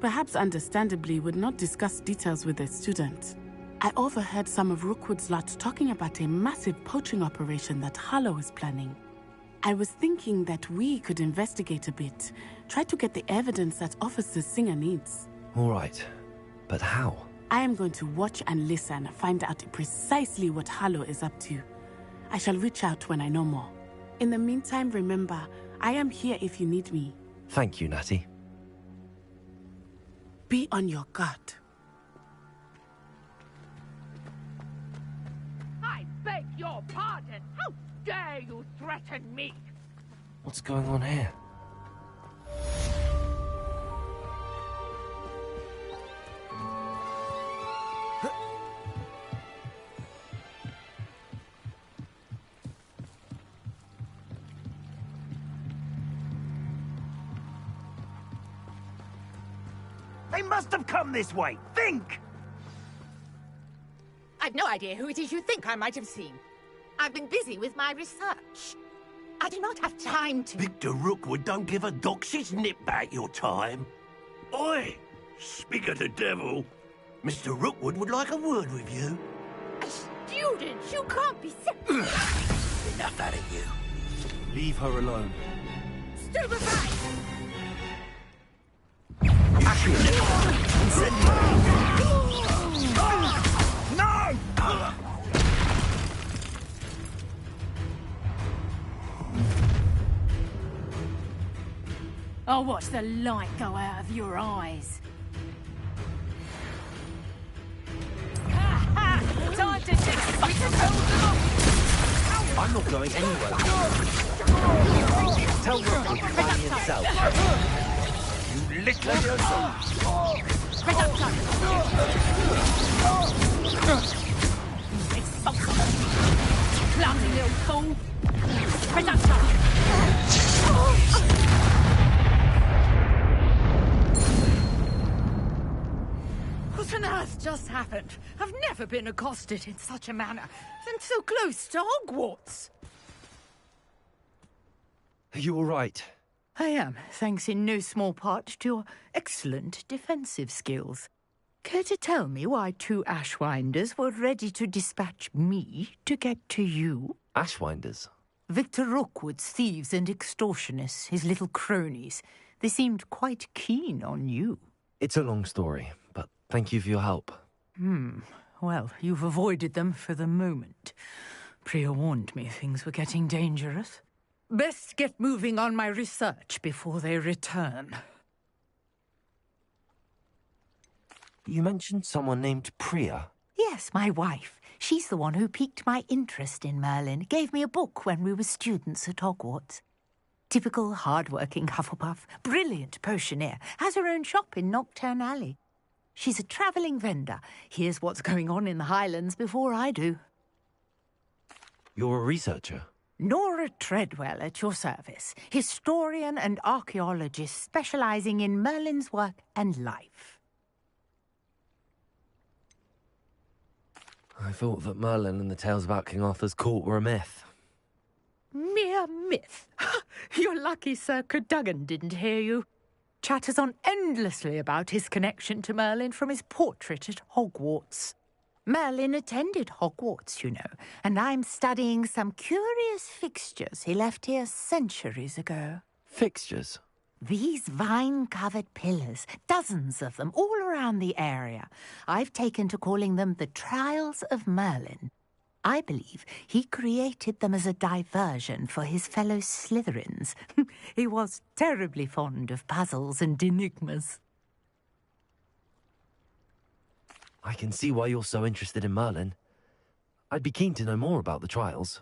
perhaps understandably would not discuss details with a student. I overheard some of Rookwood's lot talking about a massive poaching operation that Harlow is planning. I was thinking that we could investigate a bit, try to get the evidence that Officer Singer needs. All right, but how? I am going to watch and listen, find out precisely what Harlow is up to. I shall reach out when I know more. In the meantime, remember, I am here if you need me. Thank you, Natty. Be on your guard. I beg your pardon. How dare you threaten me? What's going on here? They must have come this way. Think! I've no idea who it is you think I might have seen. I've been busy with my research. I do not have time to... Victor Rookwood don't give a doxy's nip back your time. Oi! Speak of the devil. Mr. Rookwood would like a word with you. A student? You can't be Enough out of you. Leave her alone. Stupefy! No! 啊 I'll watch the light go out of your eyes. Time to dig I'm not going anywhere. Tell Rookwood to find me himself. You little... Clumsy little fool! Reduction! What on earth just happened? I've never been accosted in such a manner, and so close to Hogwarts. Are you all right? I am, thanks in no small part to your excellent defensive skills. Care to tell me why 2 Ashwinders were ready to dispatch me to get to you? Ashwinders? Victor Rookwood's thieves and extortionists, his little cronies. They seemed quite keen on you. It's a long story, but thank you for your help. Well, you've avoided them for the moment. Priya warned me things were getting dangerous. Best get moving on my research before they return. You mentioned someone named Priya. Yes, my wife. She's the one who piqued my interest in Merlin. Gave me a book when we were students at Hogwarts. Typical hard-working Hufflepuff. Brilliant potioneer. Has her own shop in Knockturn Alley. She's a travelling vendor. Hears what's going on in the Highlands before I do. You're a researcher? Nora Treadwell at your service. Historian and archaeologist specialising in Merlin's work and life. I thought that Merlin and the tales about King Arthur's court were a myth. Mere myth. You're lucky Sir Cadogan didn't hear you. Chatters on endlessly about his connection to Merlin from his portrait at Hogwarts. Merlin attended Hogwarts, you know, and I'm studying some curious fixtures he left here centuries ago. Fixtures? These vine-covered pillars, dozens of them, all around the area. I've taken to calling them the Trials of Merlin. I believe he created them as a diversion for his fellow Slytherins. He was terribly fond of puzzles and enigmas. I can see why you're so interested in Merlin. I'd be keen to know more about the trials.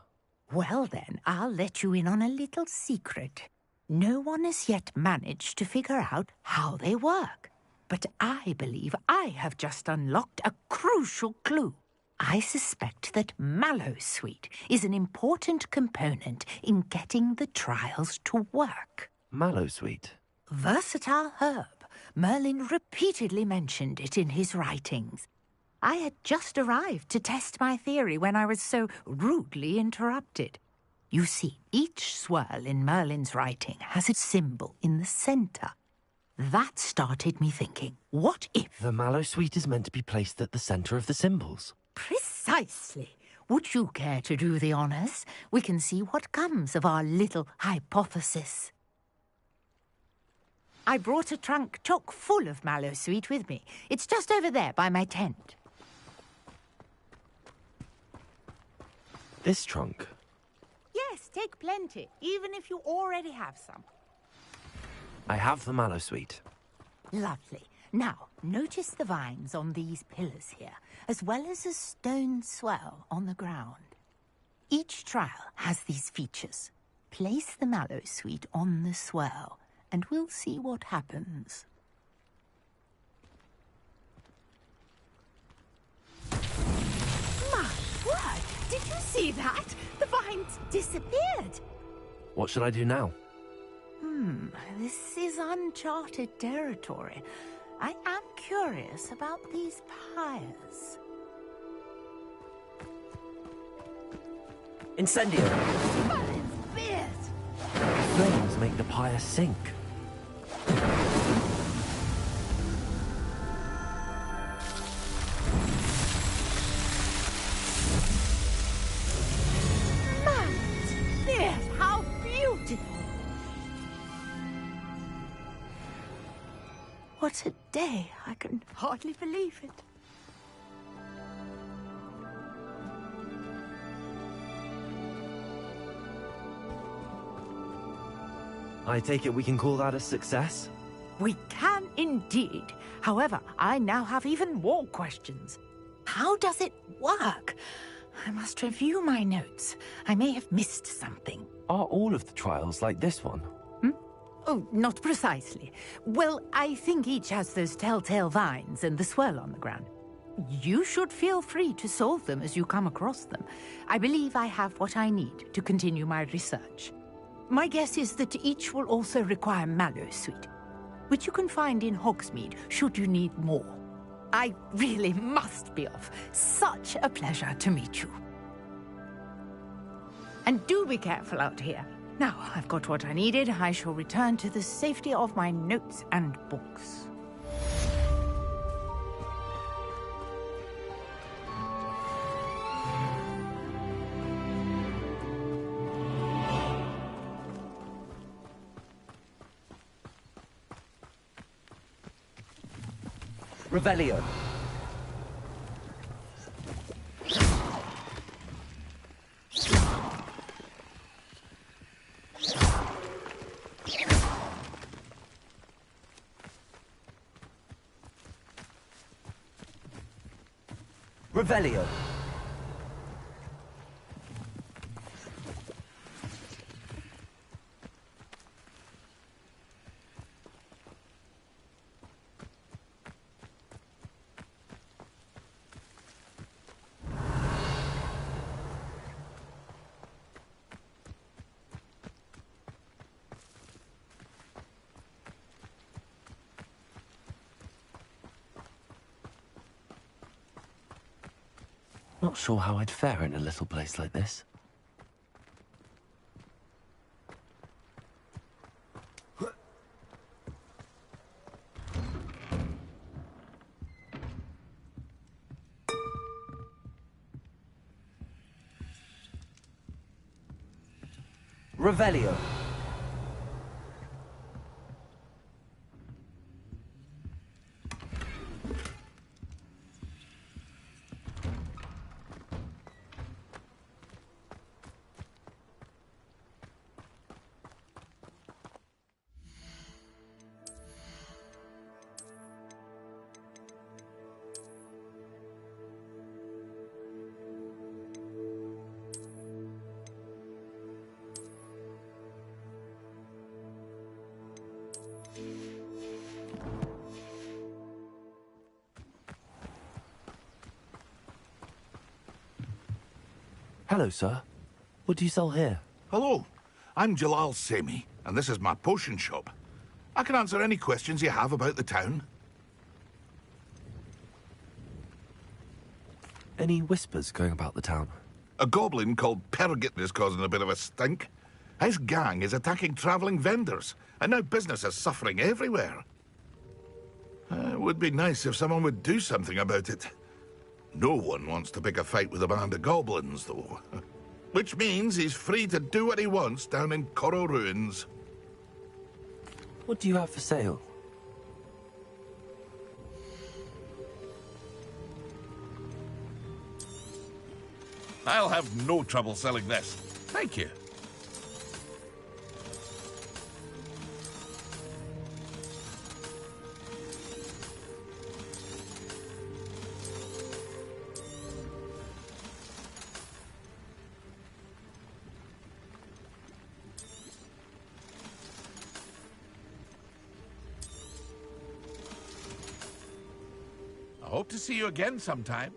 Well then, I'll let you in on a little secret. No one has yet managed to figure out how they work. But I believe I have just unlocked a crucial clue. I suspect that Mallowsweet is an important component in getting the trials to work. Mallowsweet? Versatile herb. Merlin repeatedly mentioned it in his writings. I had just arrived to test my theory when I was so rudely interrupted. You see, each swirl in Merlin's writing has a symbol in the centre. That started me thinking, what if... The Mallowsweet is meant to be placed at the centre of the symbols. Precisely. Would you care to do the honours? We can see what comes of our little hypothesis. I brought a trunk chock full of Mallowsweet with me. It's just over there by my tent. This trunk? Yes, take plenty, even if you already have some. I have the Mallowsweet. Lovely. Now, notice the vines on these pillars here, as well as a stone swell on the ground. Each trial has these features. Place the Mallowsweet on the swell, and we'll see what happens. My word! Did you see that? The vines disappeared. What should I do now? This is uncharted territory. I am curious about these pyres. Incendio! Merlin's beard! Flames make the pyre sink. Merlin's beard! How beautiful! What a day! I can hardly believe it. I take it we can call that a success? We can indeed. However, I now have even more questions. How does it work? I must review my notes. I may have missed something. Are all of the trials like this one? Oh, not precisely. Well, I think each has those telltale vines and the swirl on the ground. You should feel free to solve them as you come across them. I believe I have what I need to continue my research. My guess is that each will also require Mallowsweet, which you can find in Hogsmeade should you need more. I really must be off. Such a pleasure to meet you. And do be careful out here. Now I've got what I needed, I shall return to the safety of my notes and books. Revelio. Revelio. Not sure how I'd fare in a little place like this. Revelio. Hello, sir. What do you sell here? Hello, I'm Jalal Semi, and this is my potion shop. I can answer any questions you have about the town. Any whispers going about the town? A goblin called Pergit is causing a bit of a stink. His gang is attacking travelling vendors, and now business is suffering everywhere. It would be nice if someone would do something about it. No one wants to pick a fight with a band of goblins, though. Which means he's free to do what he wants down in Coral Ruins. What do you have for sale? I'll have no trouble selling this. Thank you. I hope to see you again sometime.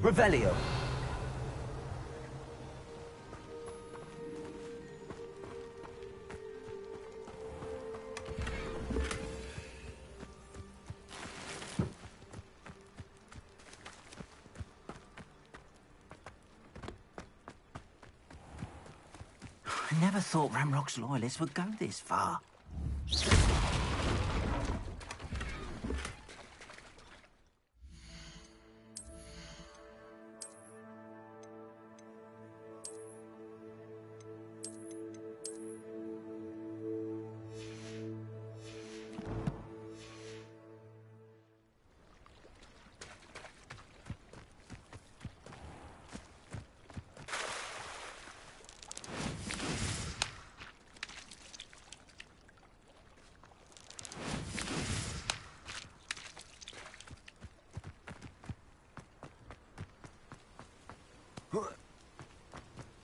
Revelio. I never thought Ramrock's loyalists would go this far.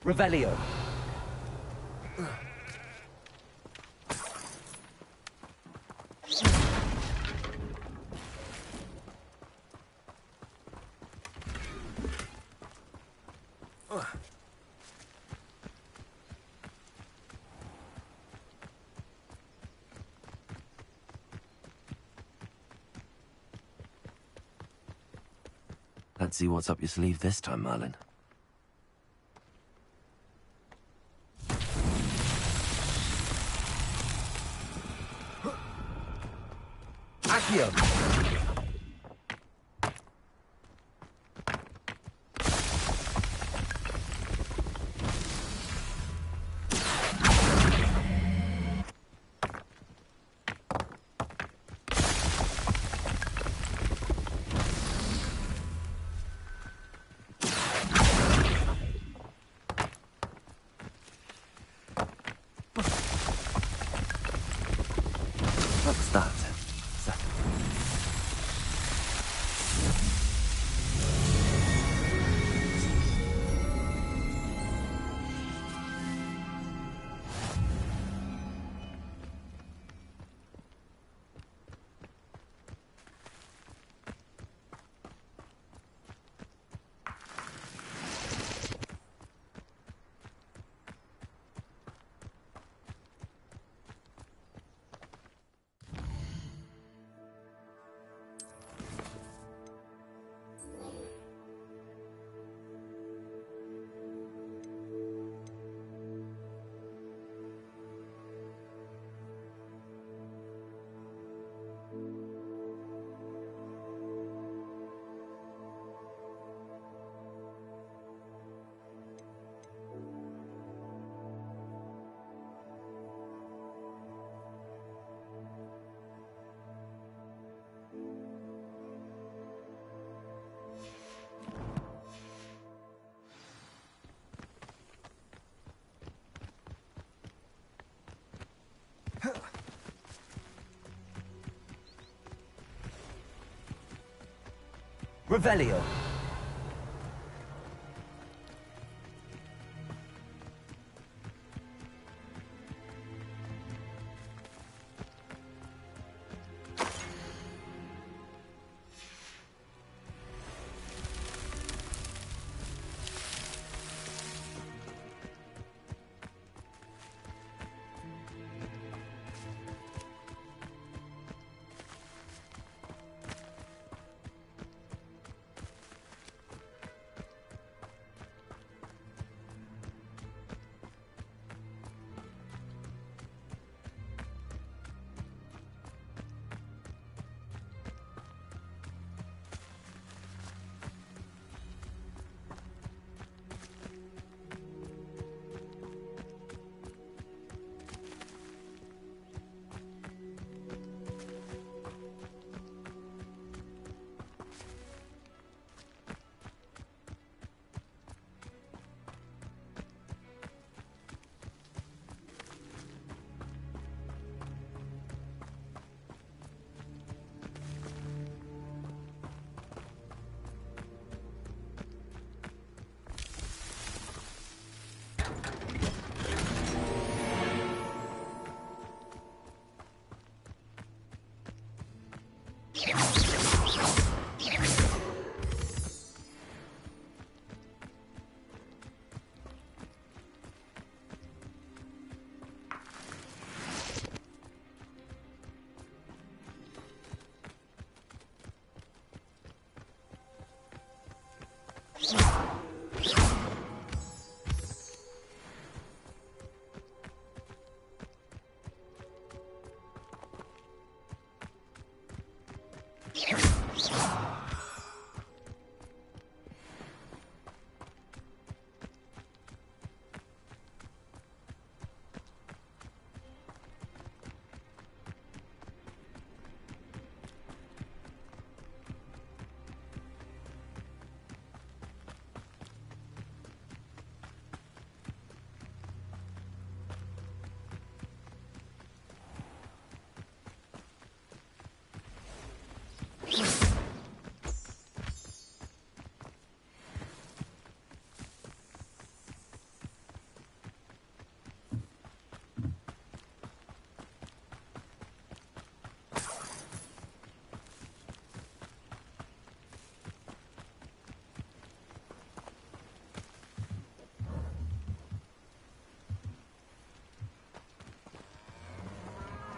Revelio. Let's see what's up your sleeve this time, Merlin. Accio! What's that? Revelio.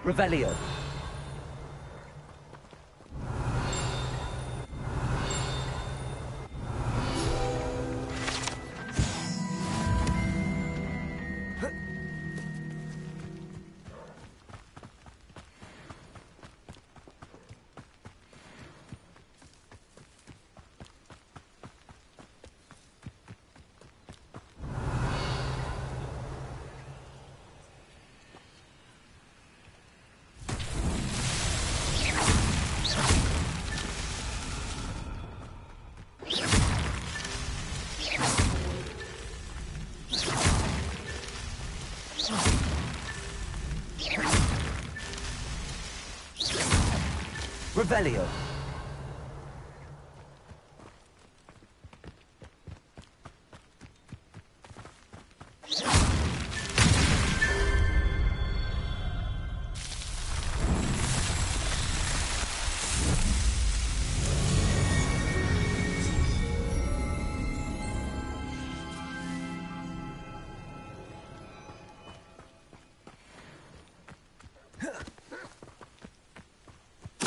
Revelio. Revelio.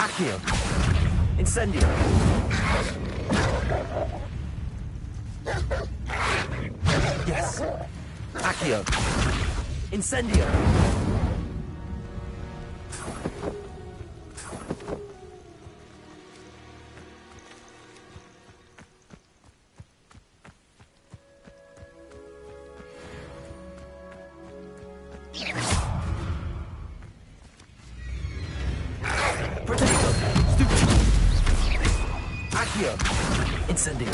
Accio. Incendio. Yes. Accio. Incendio. Incendio.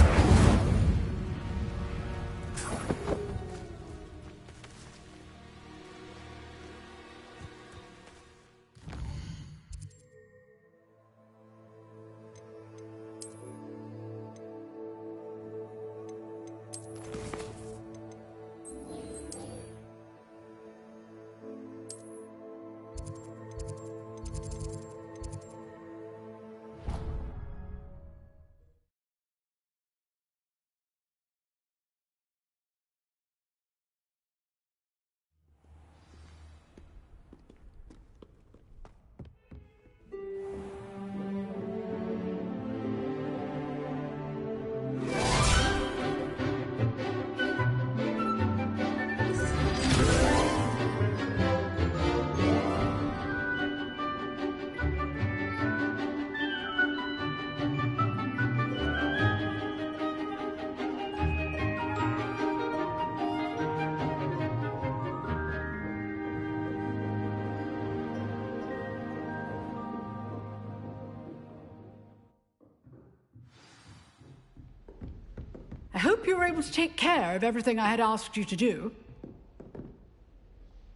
I hope you were able to take care of everything I had asked you to do.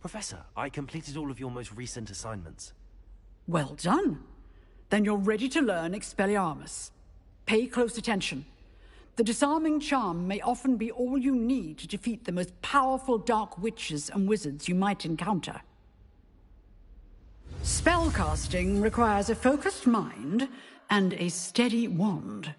Professor, I completed all of your most recent assignments. Well done. Then you're ready to learn Expelliarmus. Pay close attention. The disarming charm may often be all you need to defeat the most powerful dark witches and wizards you might encounter. Spellcasting requires a focused mind and a steady wand.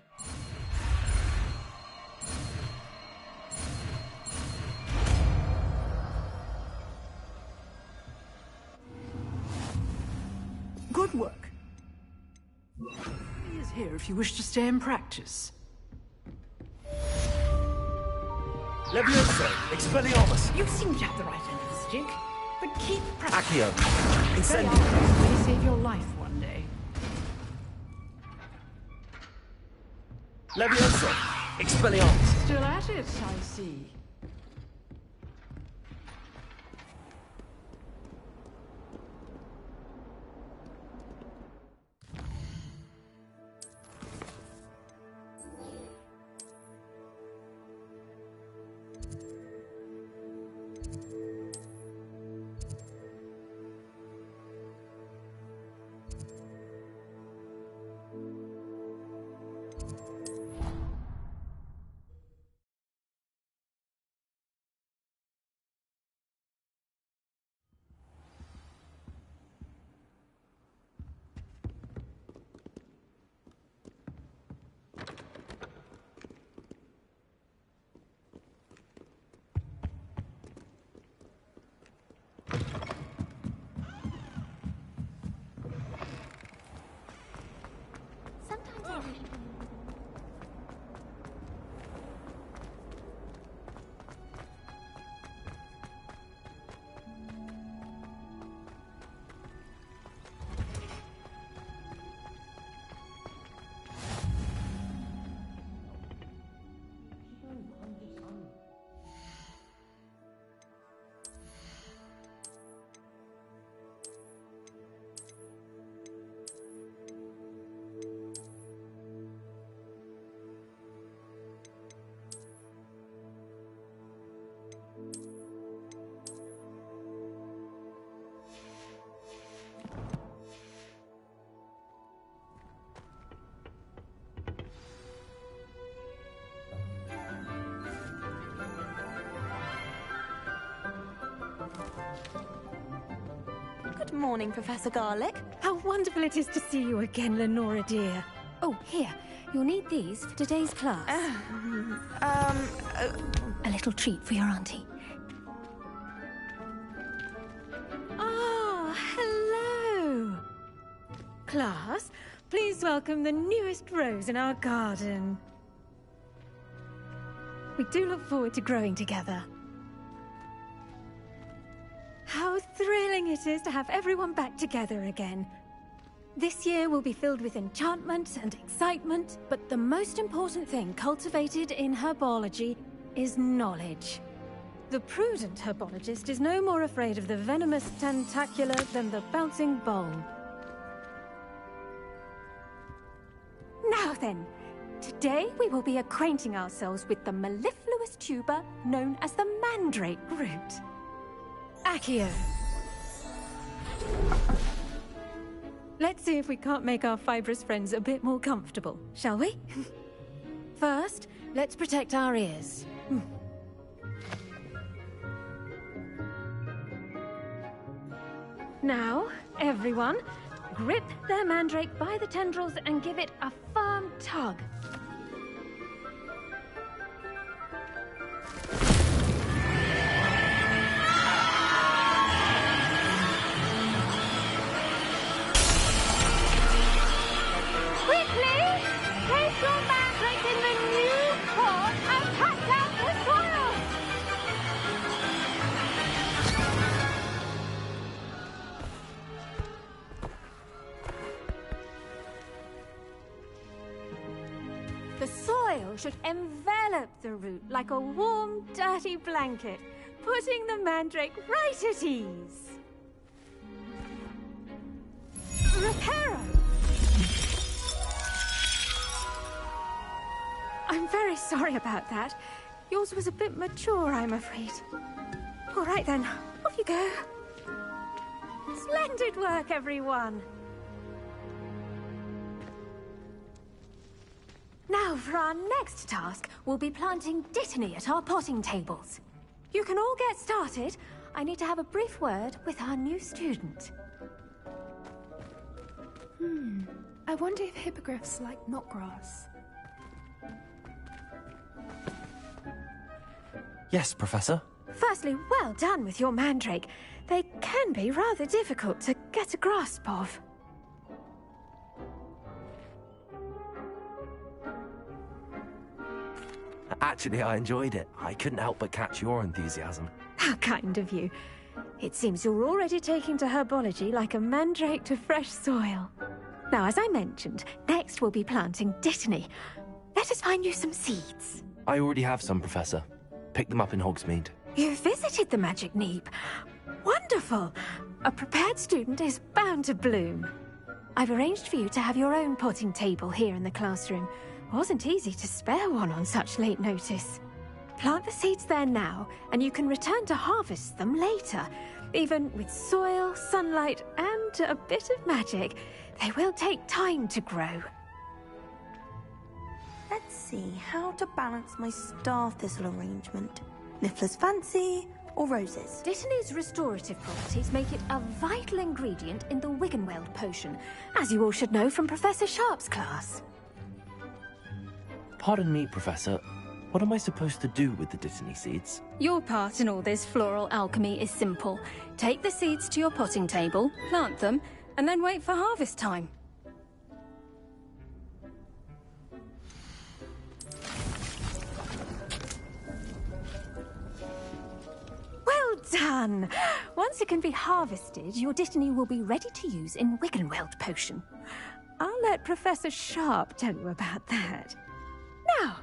Good work. He is here if you wish to stay and practice. Levioso, Expelliarmus. You seem to have the right end of the stick, but keep practicing. Accio. Incendio. Expelliarmus may save your life one day. Levioso, Expelliarmus. Still at it, I see. Good morning, Professor Garlick. How wonderful it is to see you again, Lenora dear. Oh, here. You'll need these for today's class. A little treat for your auntie. Ah, hello. Class, please welcome the newest rose in our garden. We do look forward to growing together. How thrilling it is to have everyone back together again. This year will be filled with enchantment and excitement, but the most important thing cultivated in herbology is knowledge. The prudent herbologist is no more afraid of the venomous tentacula than the bouncing bulb. Now then, today we will be acquainting ourselves with the mellifluous tuber known as the mandrake root. Accio. Let's see if we can't make our fibrous friends a bit more comfortable, shall we? First, let's protect our ears. Now, everyone, grip their mandrake by the tendrils and give it a firm tug. The soil should envelop the root like a warm, dirty blanket, putting the mandrake right at ease. Reparo! I'm very sorry about that. Yours was a bit mature, I'm afraid. All right then, off you go. Splendid work, everyone. Now, for our next task, we'll be planting Dittany at our potting tables. You can all get started. I need to have a brief word with our new student. I wonder if hippogriffs like knotgrass. Yes, Professor. Firstly, well done with your mandrake. They can be rather difficult to get a grasp of. Actually, I enjoyed it. I couldn't help but catch your enthusiasm. How kind of you. It seems you're already taking to herbology like a mandrake to fresh soil. Now, as I mentioned, next we'll be planting Dittany. Let us find you some seeds. I already have some, Professor. Picked them up in Hogsmeade. You visited the Magic Neep. Wonderful! A prepared student is bound to bloom. I've arranged for you to have your own potting table here in the classroom. Wasn't easy to spare one on such late notice. Plant the seeds there now, and you can return to harvest them later. Even with soil, sunlight, and a bit of magic, they will take time to grow. Let's see how to balance my star thistle arrangement. Niffler's fancy or roses? Dittany's restorative properties make it a vital ingredient in the Wiggenweld potion, as you all should know from Professor Sharp's class. Pardon me, Professor. What am I supposed to do with the Dittany seeds? Your part in all this floral alchemy is simple. Take the seeds to your potting table, plant them, and then wait for harvest time. Well done! Once it can be harvested, your Dittany will be ready to use in Wiggenweld potion. I'll let Professor Sharp tell you about that. Now,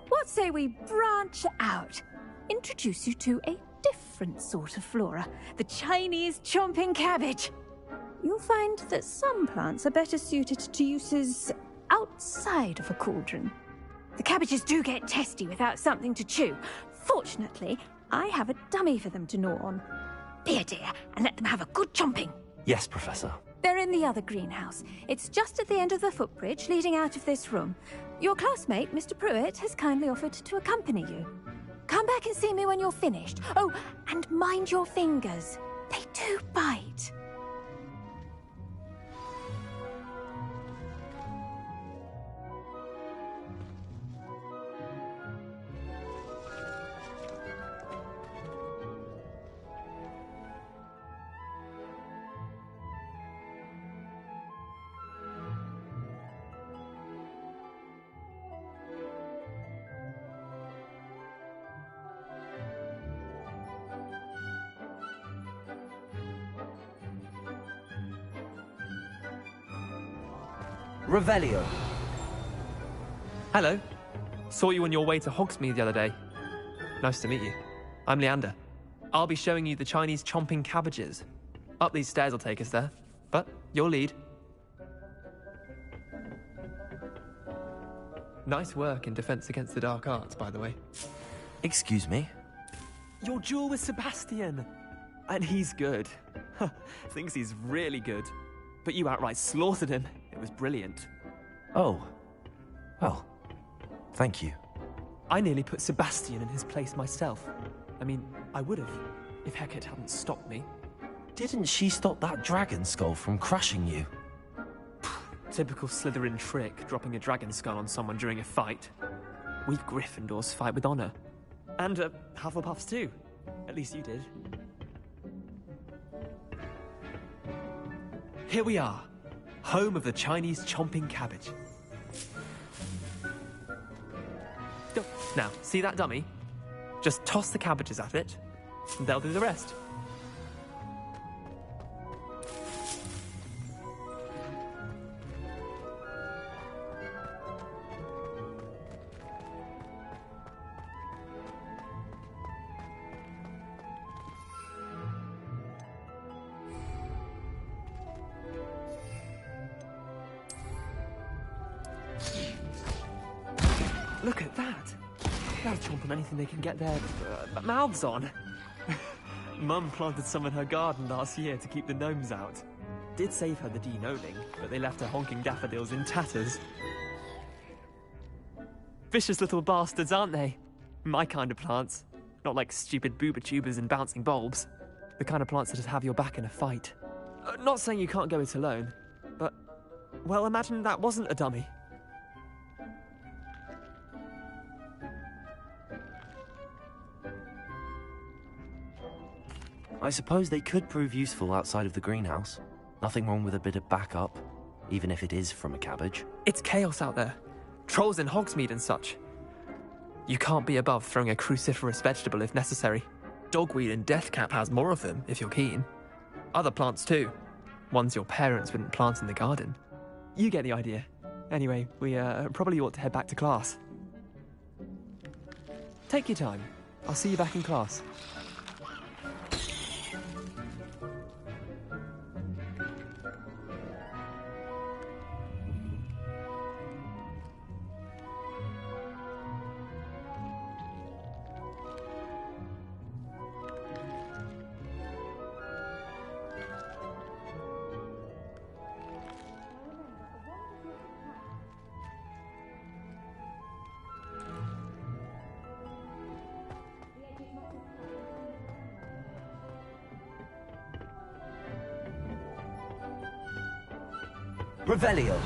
what say we branch out? Introduce you to a different sort of flora, the Chinese chomping cabbage. You'll find that some plants are better suited to uses outside of a cauldron. The cabbages do get testy without something to chew. Fortunately, I have a dummy for them to gnaw on. Be a dear and let them have a good chomping. Yes, Professor. They're in the other greenhouse. It's just at the end of the footbridge leading out of this room. Your classmate, Mr. Pruitt, has kindly offered to accompany you. Come back and see me when you're finished. Oh, and mind your fingers. They do bite. Revelio. Hello. Saw you on your way to Hogsmeade the other day. Nice to meet you. I'm Leander. I'll be showing you the Chinese chomping cabbages. Up these stairs will take us there, but you'll lead. Nice work in Defense Against the Dark Arts, by the way. Excuse me? Your duel with Sebastian! And he's good. Thinks he's really good. But you outright slaughtered him. It was brilliant. Oh. Well, thank you. I nearly put Sebastian in his place myself. I mean, I would have, if Hecate hadn't stopped me. Didn't she stop that dragon skull from crushing you? Typical Slytherin trick, dropping a dragon skull on someone during a fight. We Gryffindors fight with honor. And Hufflepuffs too. At least you did. Here we are, home of the Chinese chomping cabbage. Go. Now, see that dummy? Just toss the cabbages at it, and they'll do the rest. Look at that! They'll chomp on anything they can get their mouths on. Mum planted some in her garden last year to keep the gnomes out. Did save her the de-gnoming, but they left her honking daffodils in tatters. Vicious little bastards, aren't they? My kind of plants. Not like stupid booba tubers and bouncing bulbs. The kind of plants that just have your back in a fight. Not saying you can't go it alone, but... well, imagine that wasn't a dummy. I suppose they could prove useful outside of the greenhouse. Nothing wrong with a bit of backup, even if it is from a cabbage. It's chaos out there. Trolls in Hogsmeade and such. You can't be above throwing a cruciferous vegetable if necessary. Dogweed and deathcap has more of them, if you're keen. Other plants too. Ones your parents wouldn't plant in the garden. You get the idea. Anyway, we probably ought to head back to class. Take your time. I'll see you back in class. Revelio.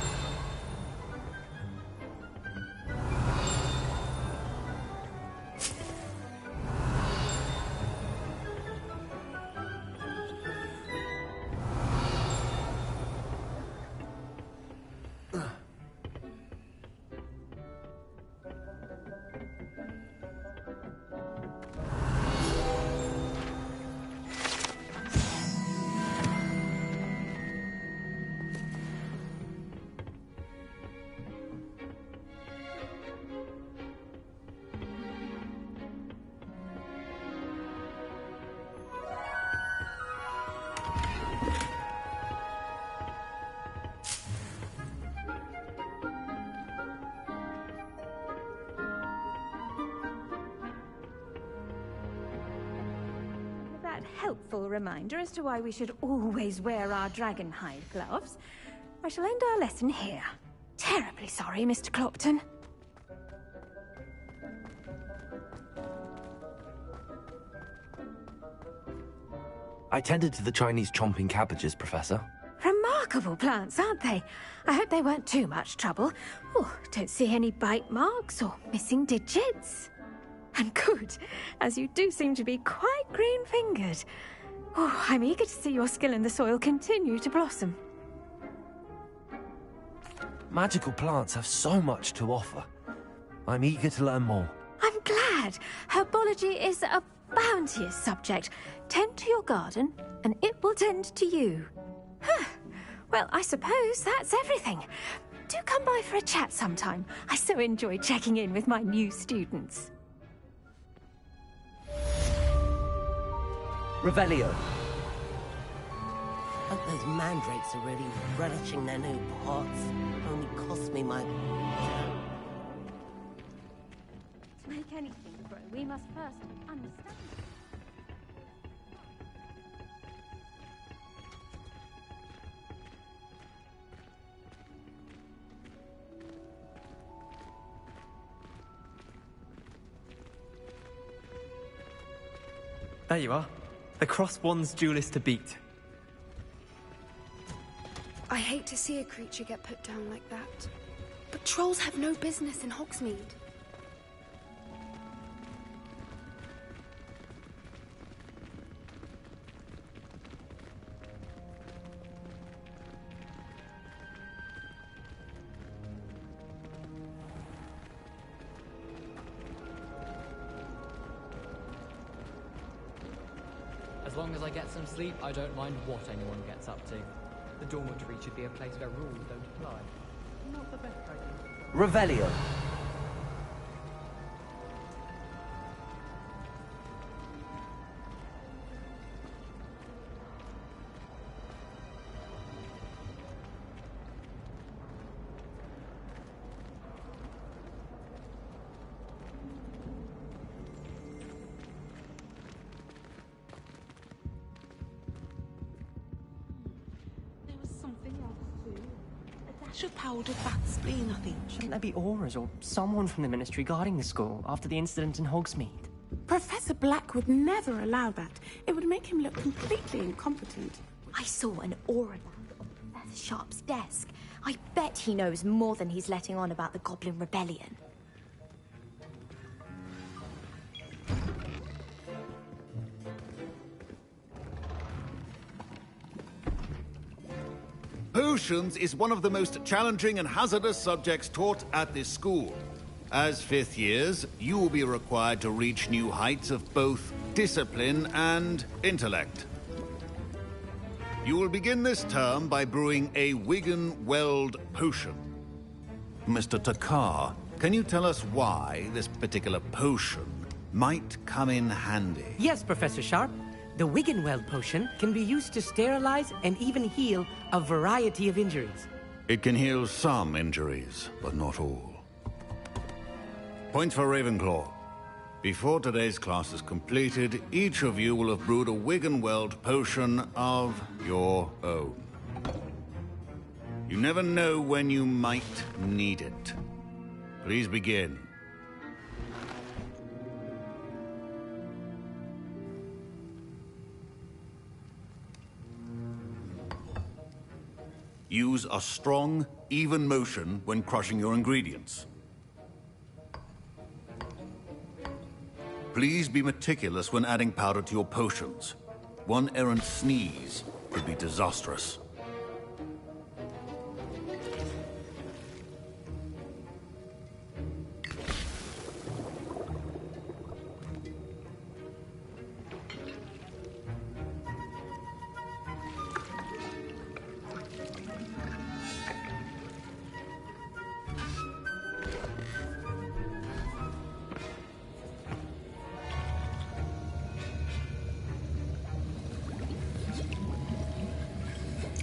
Helpful reminder as to why we should always wear our dragonhide gloves. I shall end our lesson here. Terribly sorry, Mr. Clopton. I tended to the Chinese chomping cabbages, Professor. Remarkable plants, aren't they? I hope they weren't too much trouble. Oh, don't see any bite marks or missing digits. And good, as you do seem to be quite green-fingered. Oh, I'm eager to see your skill in the soil continue to blossom. Magical plants have so much to offer. I'm eager to learn more. I'm glad. Herbology is a bounteous subject. Tend to your garden, and it will tend to you. Well, I suppose that's everything. Do come by for a chat sometime. I so enjoy checking in with my new students. Revelio. Hope those mandrakes are really relishing their new pots. Only cost me my... To make anything grow, we must first understand. There you are. The Cross Wands duelist to beat. I hate to see a creature get put down like that. But trolls have no business in Hogsmeade. As long as I get some sleep, I don't mind what anyone gets up to. The dormitory should be a place where rules don't apply. Not the best idea. Revelio. Should powder bat spleen, I think. Shouldn't there be auras or someone from the Ministry guarding the school after the incident in Hogsmeade? Professor Black would never allow that. It would make him look completely incompetent. I saw an aura lamp on Professor Sharp's desk. I bet he knows more than he's letting on about the Goblin Rebellion. Potions is one of the most challenging and hazardous subjects taught at this school. As fifth years, you will be required to reach new heights of both discipline and intellect. You will begin this term by brewing a Wiggenweld potion. Mr. Takar, can you tell us why this particular potion might come in handy? Yes, Professor Sharp. The Wiggenweld potion can be used to sterilize and even heal a variety of injuries. It can heal some injuries, but not all. Point for Ravenclaw. Before today's class is completed, each of you will have brewed a Wiggenweld potion of your own. You never know when you might need it. Please begin. Use a strong, even motion when crushing your ingredients. Please be meticulous when adding powder to your potions. One errant sneeze could be disastrous.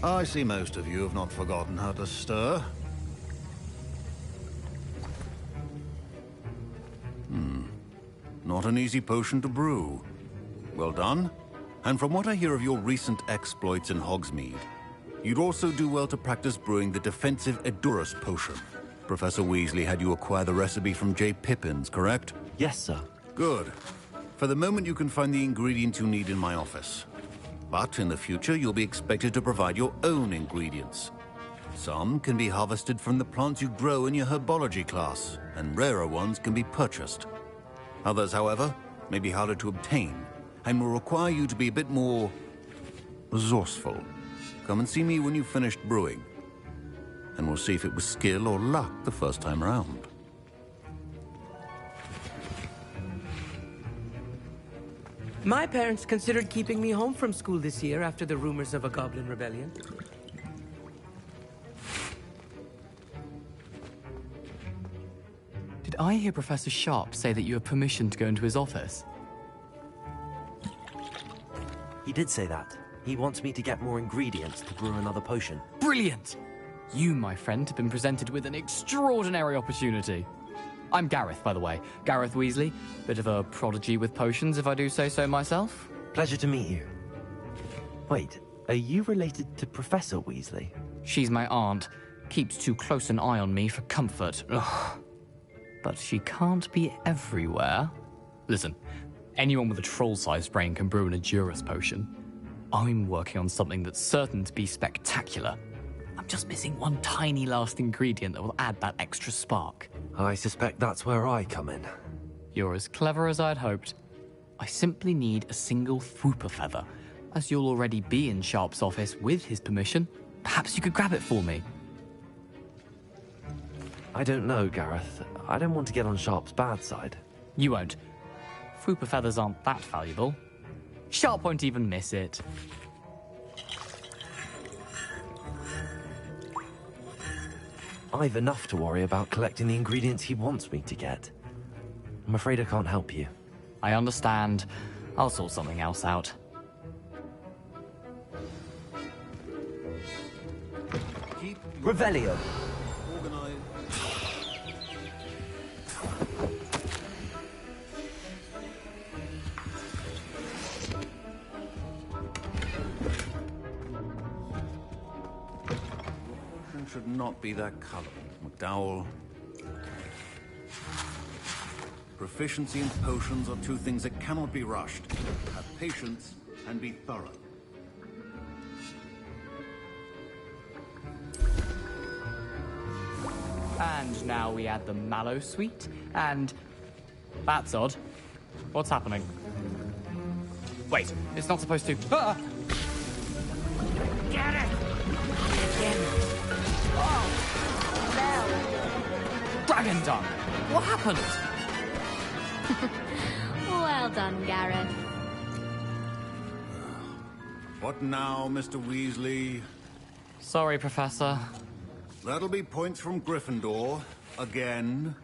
I see most of you have not forgotten how to stir. Not an easy potion to brew. Well done. And from what I hear of your recent exploits in Hogsmeade, you'd also do well to practice brewing the defensive Edurus potion. Professor Weasley had you acquire the recipe from J. Pippins, correct? Yes, sir. Good. For the moment, you can find the ingredients you need in my office. But in the future, you'll be expected to provide your own ingredients. Some can be harvested from the plants you grow in your herbology class, and rarer ones can be purchased. Others, however, may be harder to obtain, and will require you to be a bit more resourceful. Come and see me when you've finished brewing, and we'll see if it was skill or luck the first time around. My parents considered keeping me home from school this year after the rumors of a Goblin Rebellion. I hear Professor Sharp say that you have permission to go into his office? He did say that. He wants me to get more ingredients to brew another potion. Brilliant! You, my friend, have been presented with an extraordinary opportunity. I'm Gareth, by the way. Gareth Weasley. Bit of a prodigy with potions, if I do say so myself. Pleasure to meet you. Wait, are you related to Professor Weasley? She's my aunt. Keeps too close an eye on me for comfort. Ugh. But she can't be everywhere. Listen, anyone with a troll-sized brain can brew an Edurus potion. I'm working on something that's certain to be spectacular. I'm just missing one tiny last ingredient that will add that extra spark. I suspect that's where I come in. You're as clever as I'd hoped. I simply need a single Fwooper feather. As you'll already be in Sharp's office with his permission, perhaps you could grab it for me. I don't know, Gareth. I don't want to get on Sharp's bad side. You won't. Fwooper feathers aren't that valuable. Sharp won't even miss it. I've enough to worry about collecting the ingredients he wants me to get. I'm afraid I can't help you. I understand. I'll sort something else out. Revelio. Should not be that color. McDowell. Proficiency and potions are two things that cannot be rushed. Have patience and be thorough. And now we add the mallow sweet, and... That's odd. What's happening? Wait, it's not supposed to... Ah! Get it! Dragon Dung! What happened? Well done, Gareth. What now, Mr. Weasley? Sorry, Professor. That'll be points from Gryffindor. Again.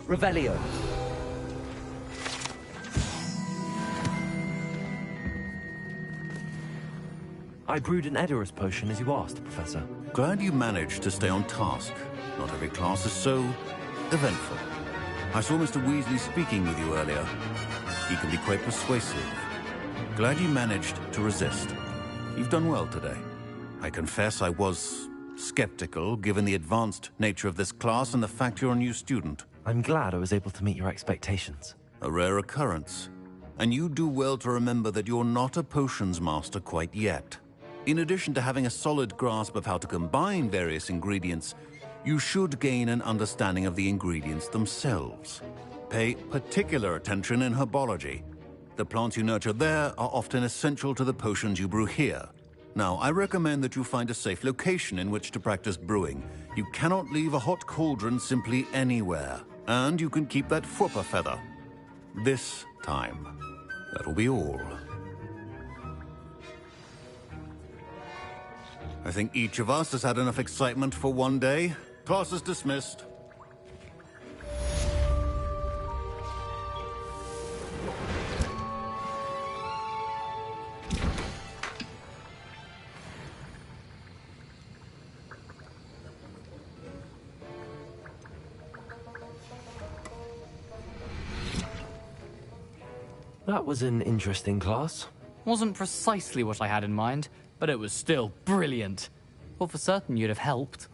Revelio. I brewed an Edurus potion as you asked, Professor. Glad you managed to stay on task. Not every class is so eventful. I saw Mr. Weasley speaking with you earlier. He can be quite persuasive. Glad you managed to resist. You've done well today. I confess I was skeptical, given the advanced nature of this class and the fact you're a new student. I'm glad I was able to meet your expectations. A rare occurrence. And you do well to remember that you're not a potions master quite yet. In addition to having a solid grasp of how to combine various ingredients, you should gain an understanding of the ingredients themselves. Pay particular attention in herbology. The plants you nurture there are often essential to the potions you brew here. Now, I recommend that you find a safe location in which to practice brewing. You cannot leave a hot cauldron simply anywhere. And you can keep that Fwooper feather. This time. That'll be all. I think each of us has had enough excitement for one day. Class is dismissed. That was an interesting class. Wasn't precisely what I had in mind, but it was still brilliant. Well, for certain you'd have helped.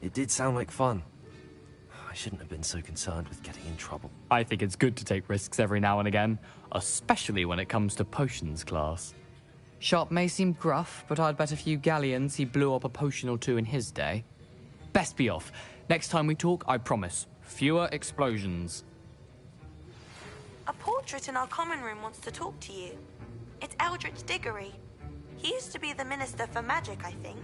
It did sound like fun. I shouldn't have been so concerned with getting in trouble. I think it's good to take risks every now and again, especially when it comes to potions class. Sharp may seem gruff, but I'd bet a few galleons he blew up a potion or two in his day. Best be off. Next time we talk, I promise, fewer explosions. A portrait in our common room wants to talk to you. It's Eldritch Diggory. He used to be the Minister for Magic, I think.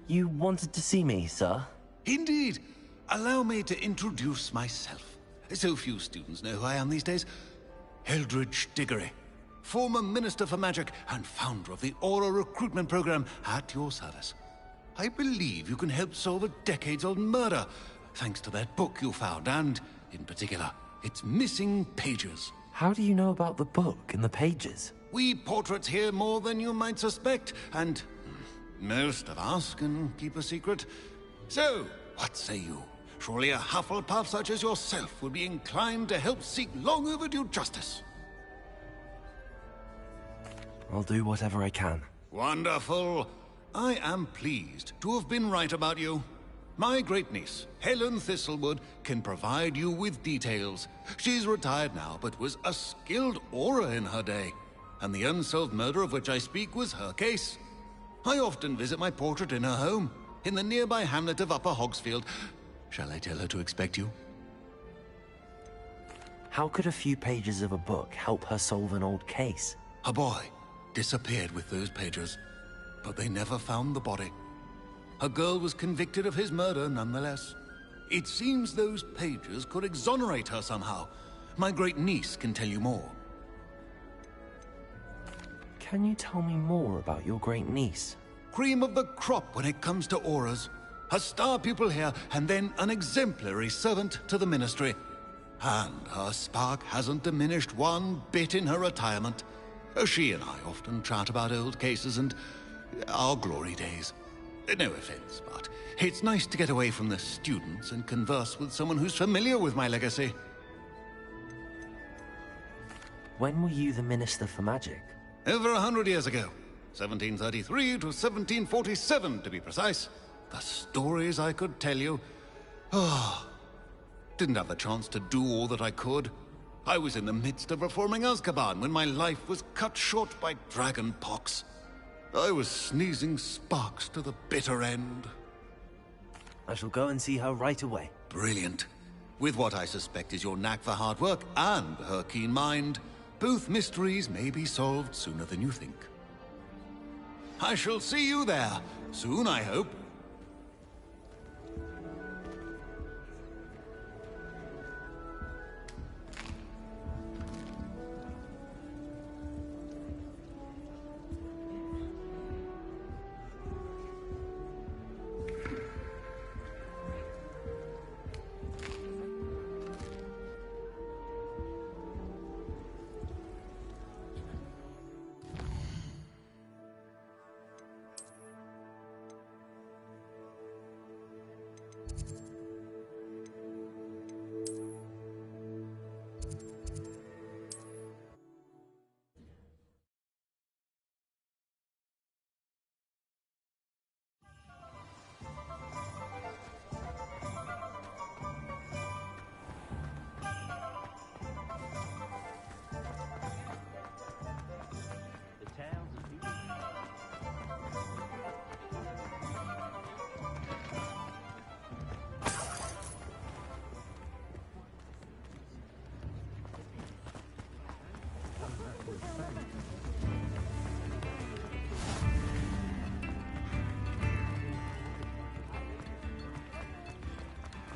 You wanted to see me, sir? Indeed. Allow me to introduce myself. So few students know who I am these days. Eldritch Diggory, former Minister for Magic and founder of the Aura recruitment program at your service. I believe you can help solve a decades-old murder, thanks to that book you found, and, in particular, its missing pages. How do you know about the book and the pages? We portraits hear more than you might suspect, and most of us can keep a secret. So, what say you? Surely a Hufflepuff such as yourself would be inclined to help seek long overdue justice. I'll do whatever I can. Wonderful. I am pleased to have been right about you. My great-niece, Helen Thistlewood, can provide you with details. She's retired now, but was a skilled aura in her day. And the unsolved murder of which I speak was her case. I often visit my portrait in her home, in the nearby hamlet of Upper Hogsfield. Shall I tell her to expect you? How could a few pages of a book help her solve an old case? A boy disappeared with those pages, but they never found the body. A girl was convicted of his murder nonetheless. It seems those pages could exonerate her somehow. My great-niece can tell you more. Can you tell me more about your great-niece? Cream of the crop when it comes to auras. A star pupil here, and then an exemplary servant to the ministry. And her spark hasn't diminished one bit in her retirement. She and I often chat about old cases and our glory days. No offense, but it's nice to get away from the students and converse with someone who's familiar with my legacy. When were you the Minister for Magic? Over 100 years ago. 1733 to 1747, to be precise. The stories I could tell you. Oh, didn't have the chance to do all that I could. I was in the midst of reforming Azkaban when my life was cut short by dragon pox. I was sneezing sparks to the bitter end. I shall go and see her right away. Brilliant. With what I suspect is your knack for hard work and her keen mind, both mysteries may be solved sooner than you think. I shall see you there, soon I hope.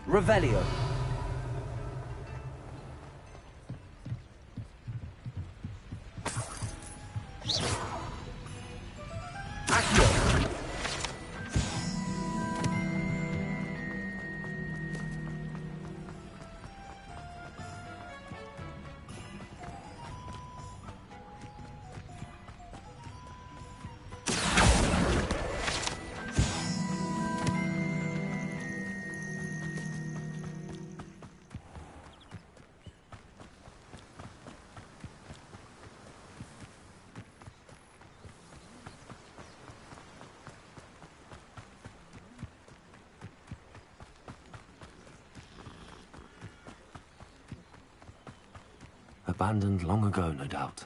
Revelio. Abandoned long ago, no doubt.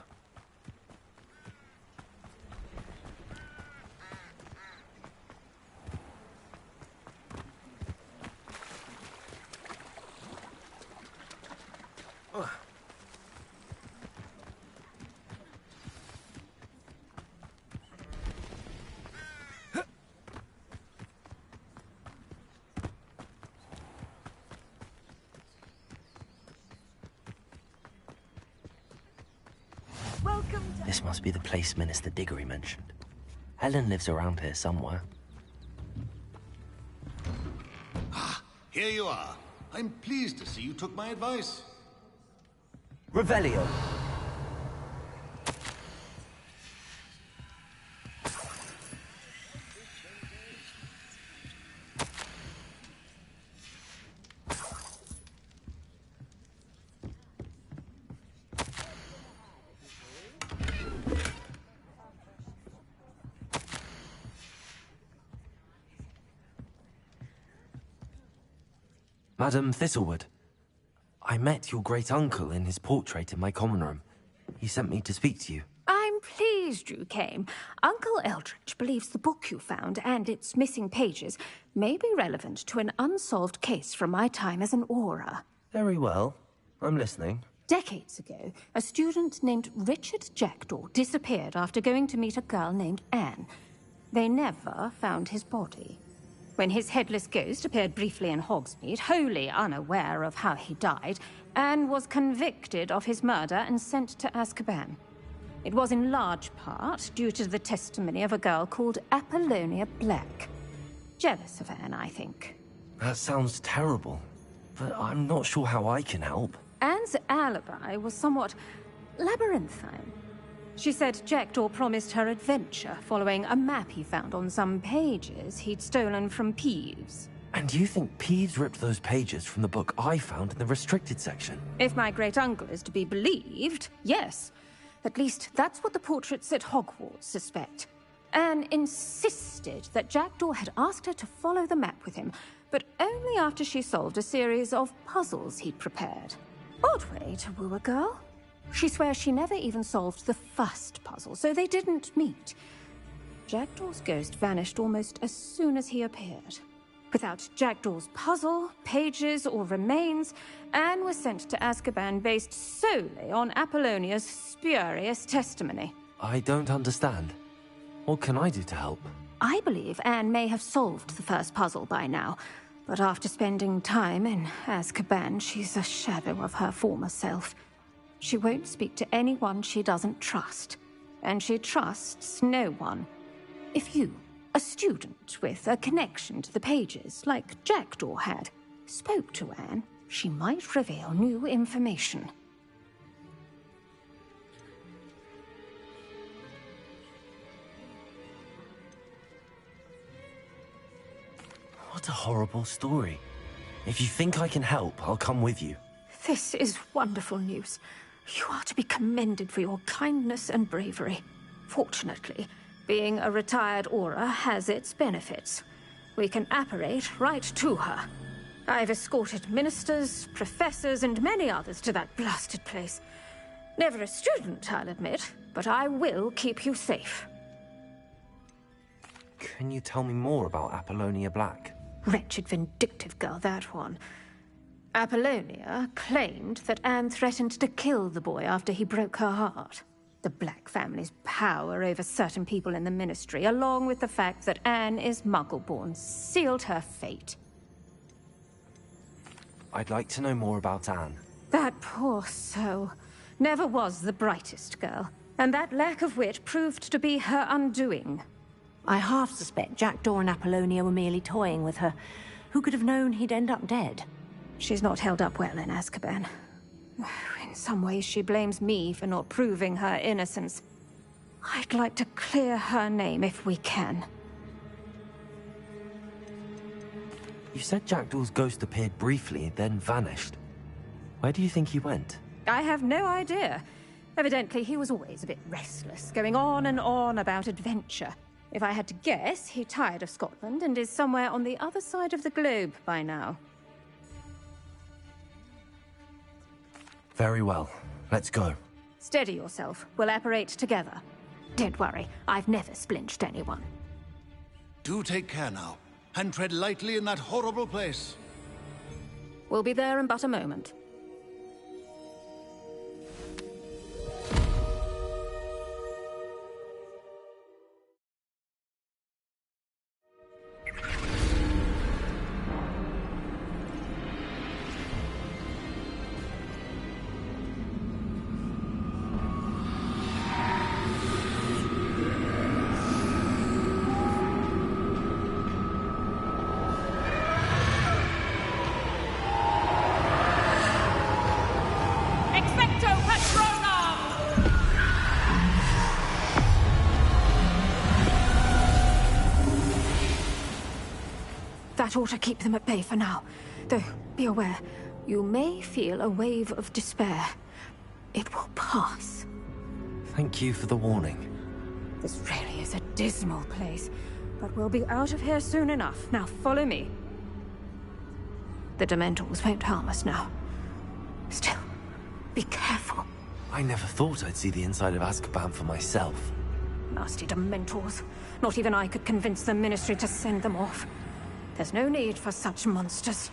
This must be the place Minister Diggory mentioned. Helen lives around here somewhere. Ah, here you are. I'm pleased to see you took my advice. Revelio. Madam Thistlewood, I met your great-uncle in his portrait in my common room. He sent me to speak to you. I'm pleased you came. Uncle Eldridge believes the book you found and its missing pages may be relevant to an unsolved case from my time as an Auror. Very well. I'm listening. Decades ago, a student named Richard Jackdaw disappeared after going to meet a girl named Anne. They never found his body. When his headless ghost appeared briefly in Hogsmeade, wholly unaware of how he died, Anne was convicted of his murder and sent to Azkaban. It was in large part due to the testimony of a girl called Apollonia Black. Jealous of Anne, I think. That sounds terrible, but I'm not sure how I can help. Anne's alibi was somewhat labyrinthine. She said Jackdaw promised her adventure following a map he found on some pages he'd stolen from Peeves. And you think Peeves ripped those pages from the book I found in the restricted section? If my great-uncle is to be believed, yes. At least that's what the portraits at Hogwart suspect. Anne insisted that Jackdaw had asked her to follow the map with him, but only after she solved a series of puzzles he'd prepared. Odd way to woo a girl. She swears she never even solved the first puzzle, so they didn't meet. Jackdaw's ghost vanished almost as soon as he appeared. Without Jackdaw's puzzle, pages, or remains, Anne was sent to Azkaban based solely on Apollonia's spurious testimony. I don't understand. What can I do to help? I believe Anne may have solved the first puzzle by now, but after spending time in Azkaban, she's a shadow of her former self. She won't speak to anyone she doesn't trust, and she trusts no one. If you, a student with a connection to the pages, like Jackdaw had, spoke to Anne, she might reveal new information. What a horrible story. If you think I can help, I'll come with you. This is wonderful news. You are to be commended for your kindness and bravery. Fortunately, being a retired Auror has its benefits. We can apparate right to her. I've escorted ministers, professors, and many others to that blasted place. Never a student, I'll admit, but I will keep you safe. Can you tell me more about Apollonia Black? Wretched, vindictive girl, that one. Apollonia claimed that Anne threatened to kill the boy after he broke her heart. The Black family's power over certain people in the Ministry, along with the fact that Anne is Muggle-born, sealed her fate. I'd like to know more about Anne. That poor soul never was the brightest girl, and that lack of wit proved to be her undoing. I half suspect Jackdaw and Apollonia were merely toying with her. Who could have known he'd end up dead? She's not held up well in Azkaban. In some ways, she blames me for not proving her innocence. I'd like to clear her name if we can. You said Jackdaw's ghost appeared briefly, then vanished. Where do you think he went? I have no idea. Evidently, he was always a bit restless, going on and on about adventure. If I had to guess, he tired of Scotland and is somewhere on the other side of the globe by now. Very well. Let's go. Steady yourself. We'll apparate together. Don't worry, I've never splinched anyone. Do take care now, and tread lightly in that horrible place. We'll be there in but a moment. That ought to keep them at bay for now. Though, be aware, you may feel a wave of despair. It will pass. Thank you for the warning. This really is a dismal place, but we'll be out of here soon enough. Now follow me. The Dementors won't harm us now. Still, be careful. I never thought I'd see the inside of Azkaban for myself. Nasty Dementors. Not even I could convince the Ministry to send them off. There's no need for such monsters.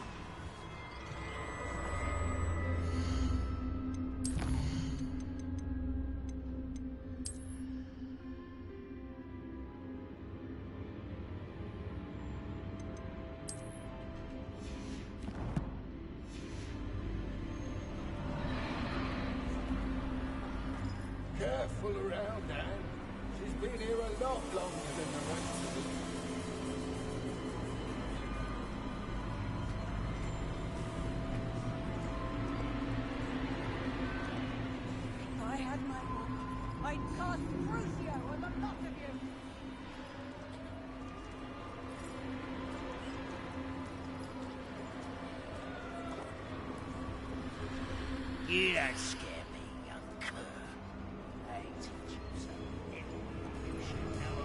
Careful around, Anne. She's been here a lot longer than the rest of them. I had my one. I'd cast Crucio on the lot of you. You don't scare me, young cur. I teach you something you should know.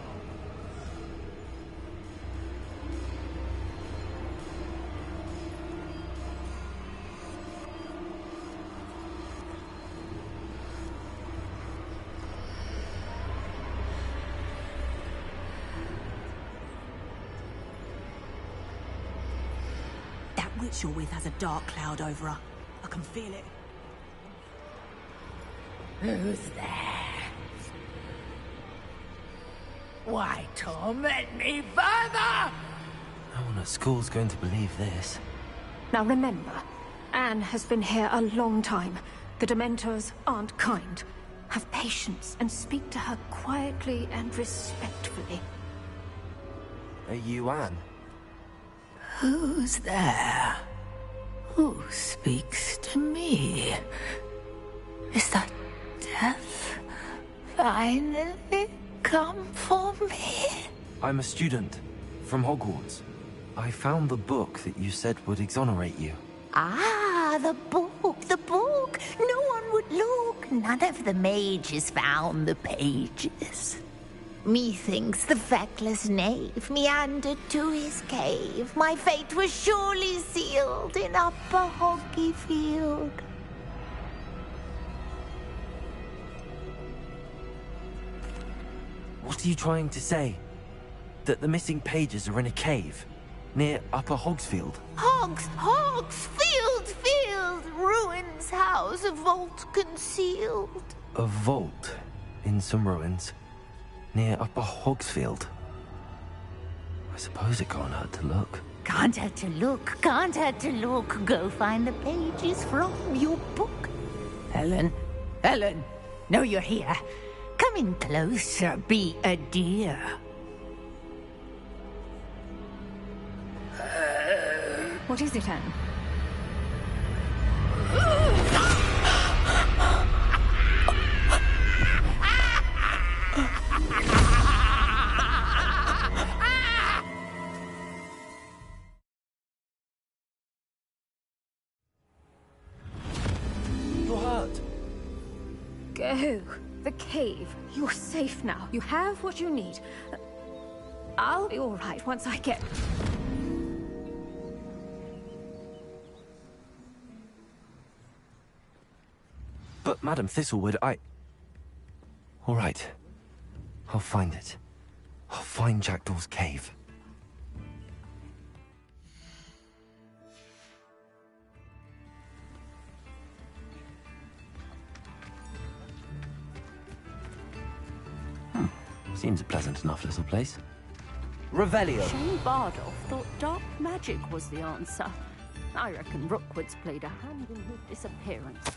That witch you're with has a dark cloud over her. I can feel it. Who's there? Why torment me further? No one at school's going to believe this. Now remember, Anne has been here a long time. The Dementors aren't kind. Have patience and speak to her quietly and respectfully. Are you Anne? Who's there? Who speaks to me? Is that death finally come for me? I'm a student from Hogwarts. I found the book that you said would exonerate you. Ah, the book, the book. No one would look. None of the mages found the pages. Methinks the feckless knave meandered to his cave. My fate was surely sealed in Upper Hoggyfield. What are you trying to say? That the missing pages are in a cave near Upper Hogsfield? Field, ruins house, a vault concealed. A vault in some ruins near Upper Hogsfield. I suppose it can't hurt to look. Can't hurt to look, can't hurt to look. Go find the pages from your book. Helen, know you're here. Come in closer, be a dear. What is it, Anne? You're hurt. Go. The cave. You're safe now. You have what you need. I'll be all right once I get... But Madam Thistlewood, All right. I'll find it. I'll find Jackdaw's cave. Seems a pleasant enough little place. Revelio. Shane Bardolph thought dark magic was the answer. I reckon Rookwood's played a hand in his disappearance.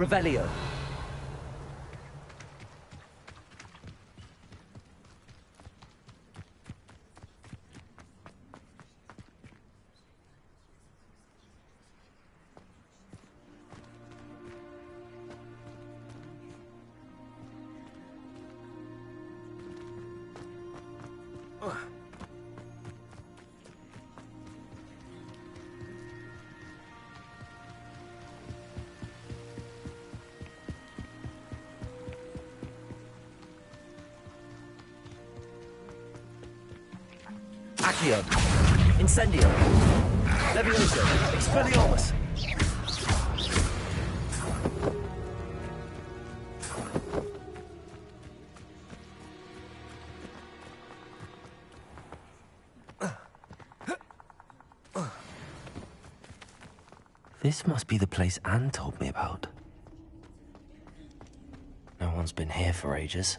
Revelio. Accio. Incendio. Levioso. Expelliarmus. This must be the place Anne told me about. No one's been here for ages.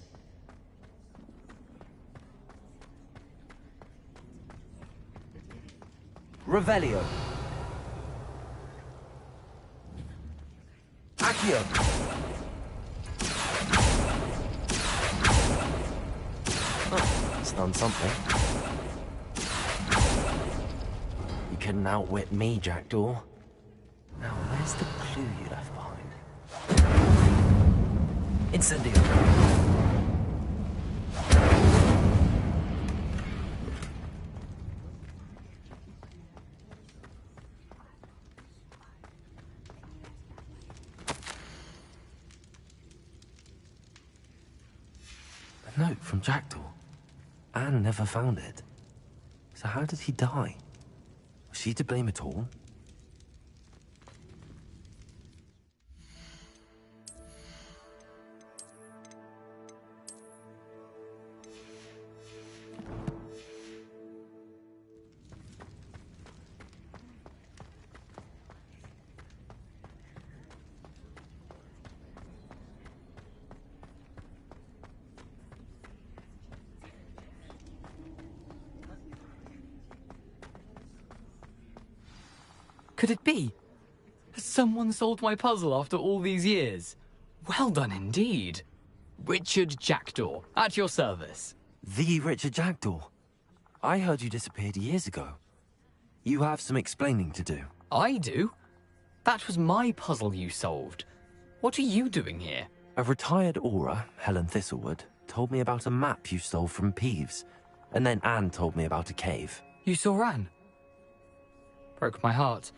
Revelio. Accio. Oh, it's done something. You couldn't outwit me, Jackdaw. Now, where's the clue you left behind? Incendio. A note from Jackdaw. Anne never found it. So how did he die? Was she to blame at all? Could it be? Has someone solved my puzzle after all these years? Well done indeed. Richard Jackdaw, at your service. The Richard Jackdaw? I heard you disappeared years ago. You have some explaining to do. I do? That was my puzzle you solved. What are you doing here? A retired Aura, Helen Thistlewood, told me about a map you stole from Peeves. And then Anne told me about a cave. You saw Anne? Broke my heart.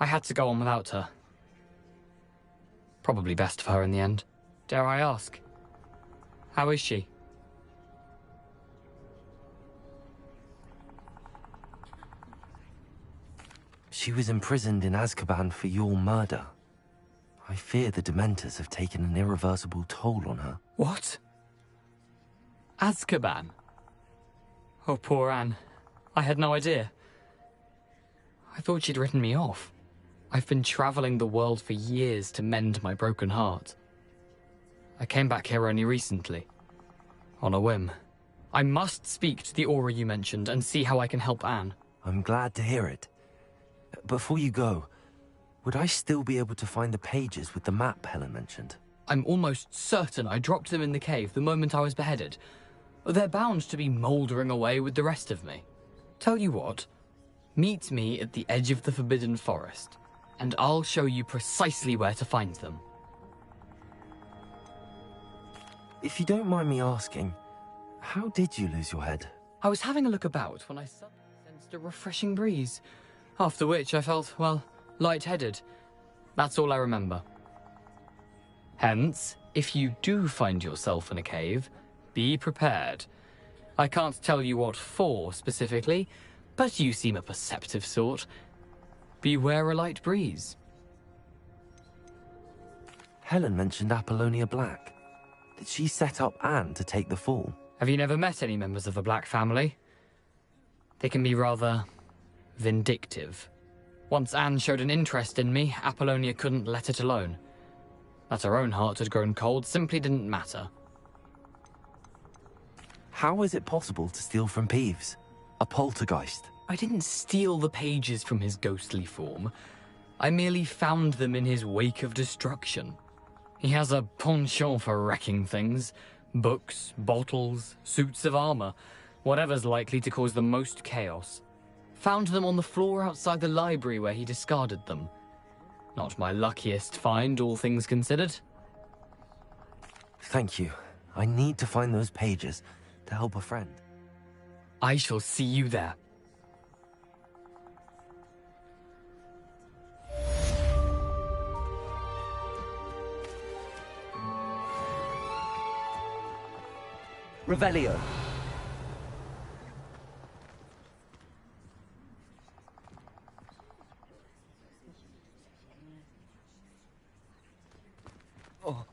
I had to go on without her. Probably best for her in the end. Dare I ask? How is she? She was imprisoned in Azkaban for your murder. I fear the Dementors have taken an irreversible toll on her. What? Azkaban? Oh, poor Anne. I had no idea. I thought she'd written me off. I've been traveling the world for years to mend my broken heart. I came back here only recently, on a whim. I must speak to the Aura you mentioned and see how I can help Anne. I'm glad to hear it. Before you go, would I still be able to find the pages with the map Helen mentioned? I'm almost certain I dropped them in the cave the moment I was beheaded. They're bound to be mouldering away with the rest of me. Tell you what, meet me at the edge of the Forbidden Forest, and I'll show you precisely where to find them. If you don't mind me asking, how did you lose your head? I was having a look about when I suddenly sensed a refreshing breeze, after which I felt, well, lightheaded. That's all I remember. Hence, if you do find yourself in a cave, be prepared. I can't tell you what for specifically, but you seem a perceptive sort. Beware a light breeze. Helen mentioned Apollonia Black. Did she set up Anne to take the fall? Have you never met any members of the Black family? They can be rather vindictive. Once Anne showed an interest in me, Apollonia couldn't let it alone. That her own heart had grown cold simply didn't matter. How is it possible to steal from Peeves? A poltergeist? I didn't steal the pages from his ghostly form. I merely found them in his wake of destruction. He has a penchant for wrecking things. Books, bottles, suits of armor. Whatever's likely to cause the most chaos. Found them on the floor outside the library where he discarded them. Not my luckiest find, all things considered. Thank you. I need to find those pages to help a friend. I shall see you there. Revelio. Oh.